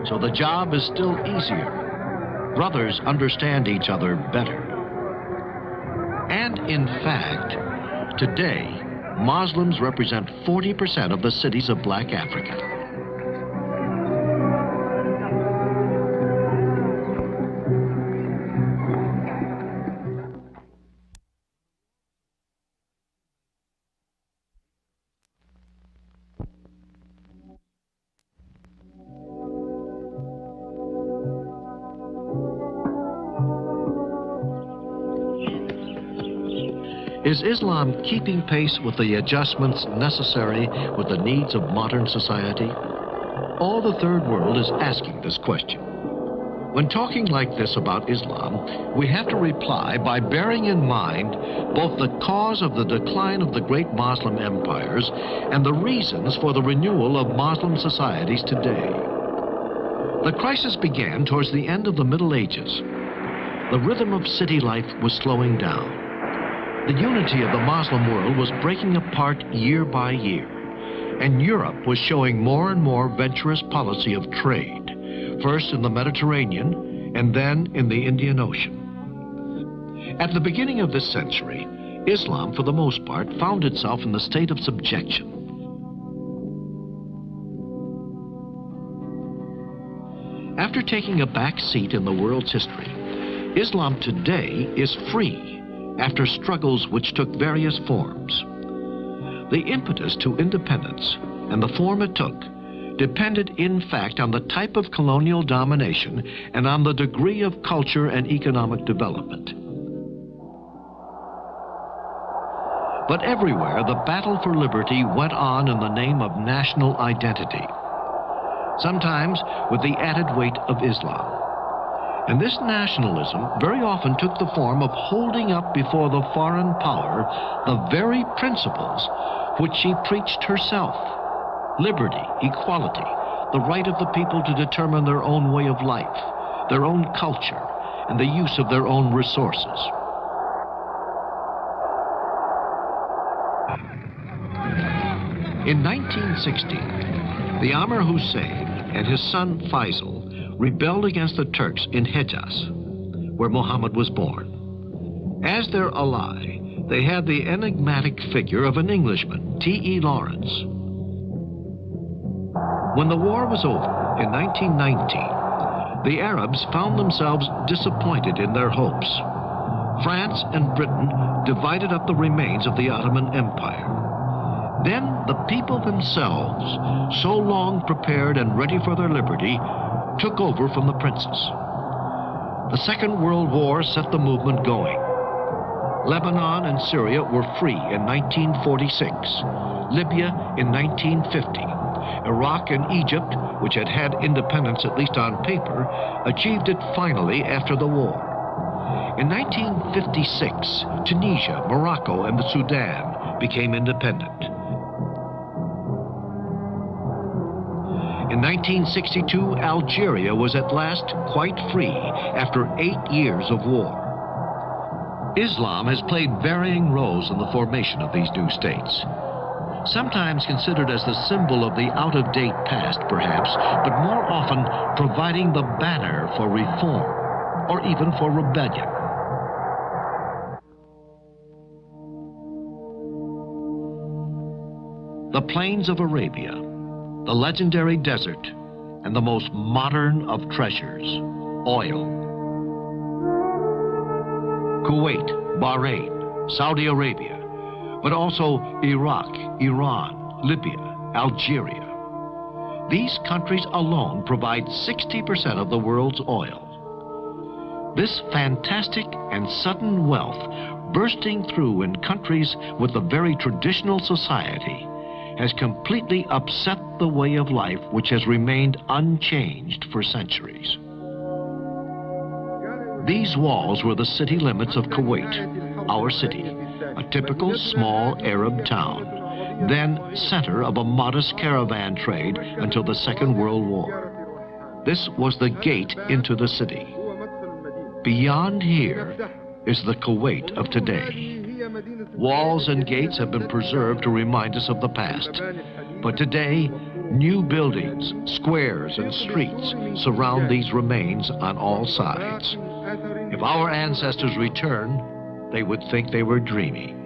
So the job is still easier. Brothers understand each other better. And in fact, today, Muslims represent 40% of the cities of black Africa. Is Islam keeping pace with the adjustments necessary with the needs of modern society? All the third world is asking this question. When talking like this about Islam, we have to reply by bearing in mind both the cause of the decline of the great Muslim empires and the reasons for the renewal of Muslim societies today. The crisis began towards the end of the Middle Ages. The rhythm of city life was slowing down. The unity of the Muslim world was breaking apart year by year, and Europe was showing more and more venturous policy of trade, first in the Mediterranean and then in the Indian Ocean. At the beginning of this century, Islam, for the most part, found itself in the state of subjection. After taking a back seat in the world's history, Islam today is free after struggles which took various forms. The impetus to independence and the form it took depended in fact on the type of colonial domination and on the degree of culture and economic development. But everywhere the battle for liberty went on in the name of national identity, sometimes with the added weight of Islam. And this nationalism very often took the form of holding up before the foreign power the very principles which she preached herself: liberty, equality, the right of the people to determine their own way of life, their own culture, and the use of their own resources. In 1916, the Amir Hussein and his son Faisal rebelled against the Turks in Hejaz, where Muhammad was born. As their ally, they had the enigmatic figure of an Englishman, T.E. Lawrence. When the war was over in 1919, the Arabs found themselves disappointed in their hopes. France and Britain divided up the remains of the Ottoman Empire. Then the people themselves, so long prepared and ready for their liberty, took over from the princes. The Second World War set the movement going. Lebanon and Syria were free in 1946, Libya in 1950. Iraq and Egypt, which had had independence at least on paper, achieved it finally after the war. In 1956, Tunisia, Morocco, and the Sudan became independent. In 1962, Algeria was at last quite free after 8 years of war. Islam has played varying roles in the formation of these new states. Sometimes considered as the symbol of the out-of-date past, perhaps, but more often providing the banner for reform, or even for rebellion. the plains of Arabia, the legendary desert, and the most modern of treasures, oil. Kuwait, Bahrain, Saudi Arabia, but also Iraq, Iran, Libya, Algeria. These countries alone provide 60% of the world's oil. This fantastic and sudden wealth bursting through in countries with a very traditional society has completely upset the way of life which has remained unchanged for centuries. These walls were the city limits of Kuwait, our city, a typical small Arab town, then center of a modest caravan trade until the Second World War. This was the gate into the city. Beyond here is the Kuwait of today. Walls and gates have been preserved to remind us of the past. But today, new buildings, squares, and streets surround these remains on all sides. If our ancestors return, they would think they were dreaming.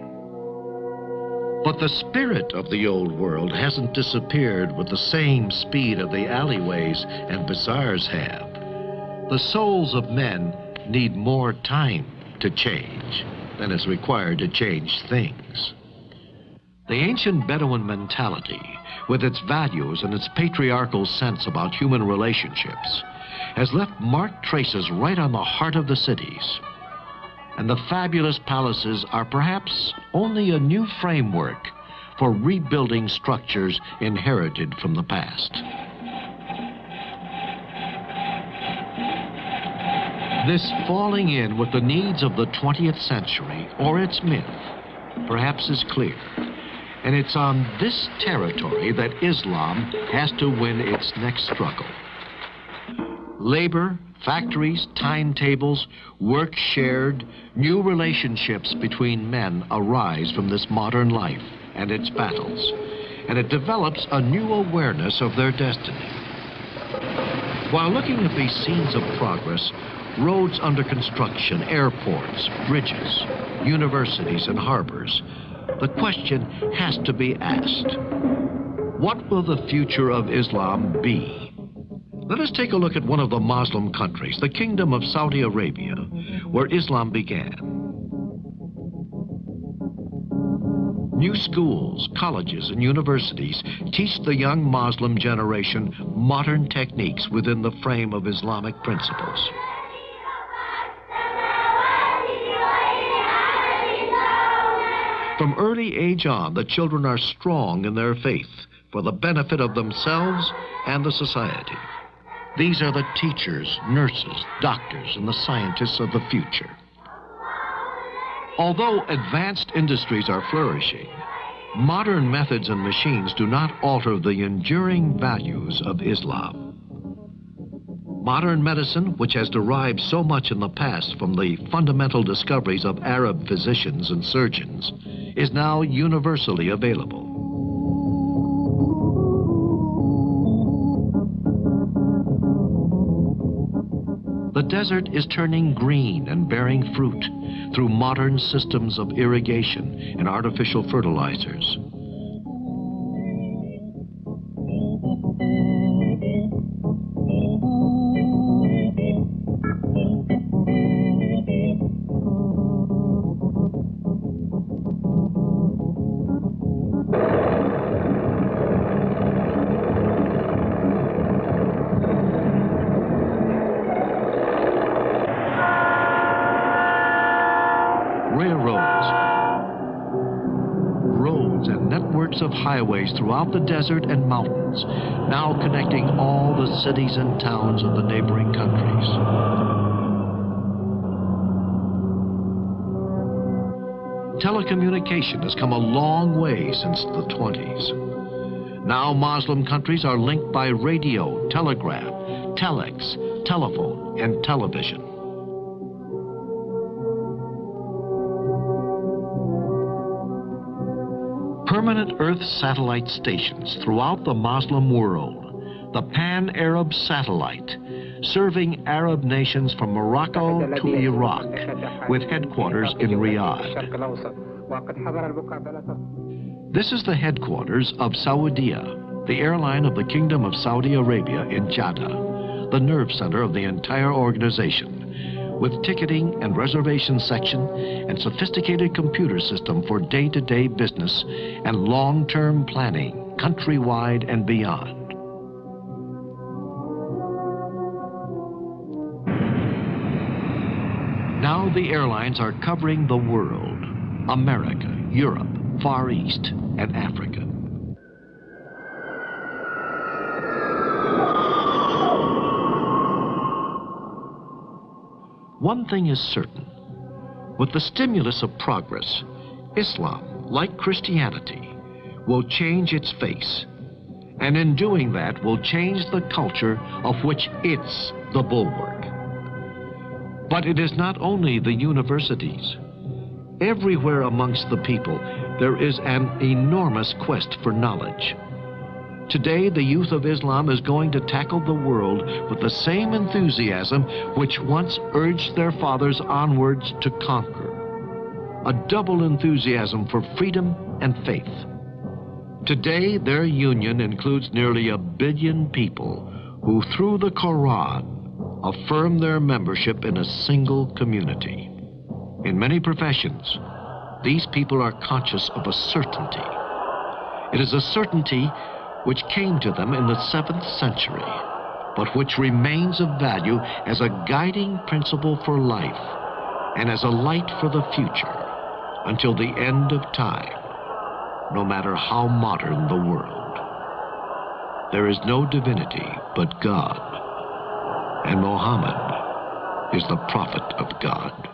But the spirit of the old world hasn't disappeared with the same speed of the alleyways and bazaars have. The souls of men need more time to change than is required to change things. The ancient Bedouin mentality, with its values and its patriarchal sense about human relationships, has left marked traces right on the heart of the cities. And the fabulous palaces are perhaps only a new framework for rebuilding structures inherited from the past. This falling in with the needs of the 20th century, or its myth, perhaps is clear. And it's on this territory that Islam has to win its next struggle. Labor, factories, timetables, work shared, new relationships between men arise from this modern life and its battles, and it develops a new awareness of their destiny. While looking at these scenes of progress, roads under construction, airports, bridges, universities, and harbors, the question has to be asked: what will the future of Islam be? Let us take a look at one of the Muslim countries, the Kingdom of Saudi Arabia, where Islam began. New schools, colleges, and universities teach the young Muslim generation modern techniques within the frame of Islamic principles. From early age on, the children are strong in their faith for the benefit of themselves and the society. These are the teachers, nurses, doctors, and the scientists of the future. Although advanced industries are flourishing, modern methods and machines do not alter the enduring values of Islam. Modern medicine, which has derived so much in the past from the fundamental discoveries of Arab physicians and surgeons, is now universally available. The desert is turning green and bearing fruit through modern systems of irrigation and artificial fertilizers. Of highways throughout the desert and mountains, now connecting all the cities and towns of the neighboring countries. Telecommunication has come a long way since the 20s. Now Muslim countries are linked by radio, telegraph, telex, telephone, and television. Permanent Earth satellite stations throughout the Muslim world, the Pan-Arab Satellite, serving Arab nations from Morocco to Iraq, with headquarters in Riyadh. This is the headquarters of Saudia, the airline of the Kingdom of Saudi Arabia in Jeddah, the nerve center of the entire organization, with ticketing and reservation section and sophisticated computer system for day-to-day business and long-term planning, countrywide and beyond. Now the airlines are covering the world: America, Europe, Far East, and Africa. One thing is certain. With the stimulus of progress, Islam, like Christianity, will change its face, and in doing that will change the culture of which it's the bulwark. But it is not only the universities. Everywhere amongst the people, there is an enormous quest for knowledge. Today, the youth of Islam is going to tackle the world with the same enthusiasm which once urged their fathers onwards to conquer. A double enthusiasm for freedom and faith. Today, their union includes nearly 1 billion people who, through the Quran, affirm their membership in a single community. In many professions, these people are conscious of a certainty. It is a certainty which came to them in the 7th century, but which remains of value as a guiding principle for life and as a light for the future until the end of time, no matter how modern the world. There is no divinity but God, and Muhammad is the prophet of God.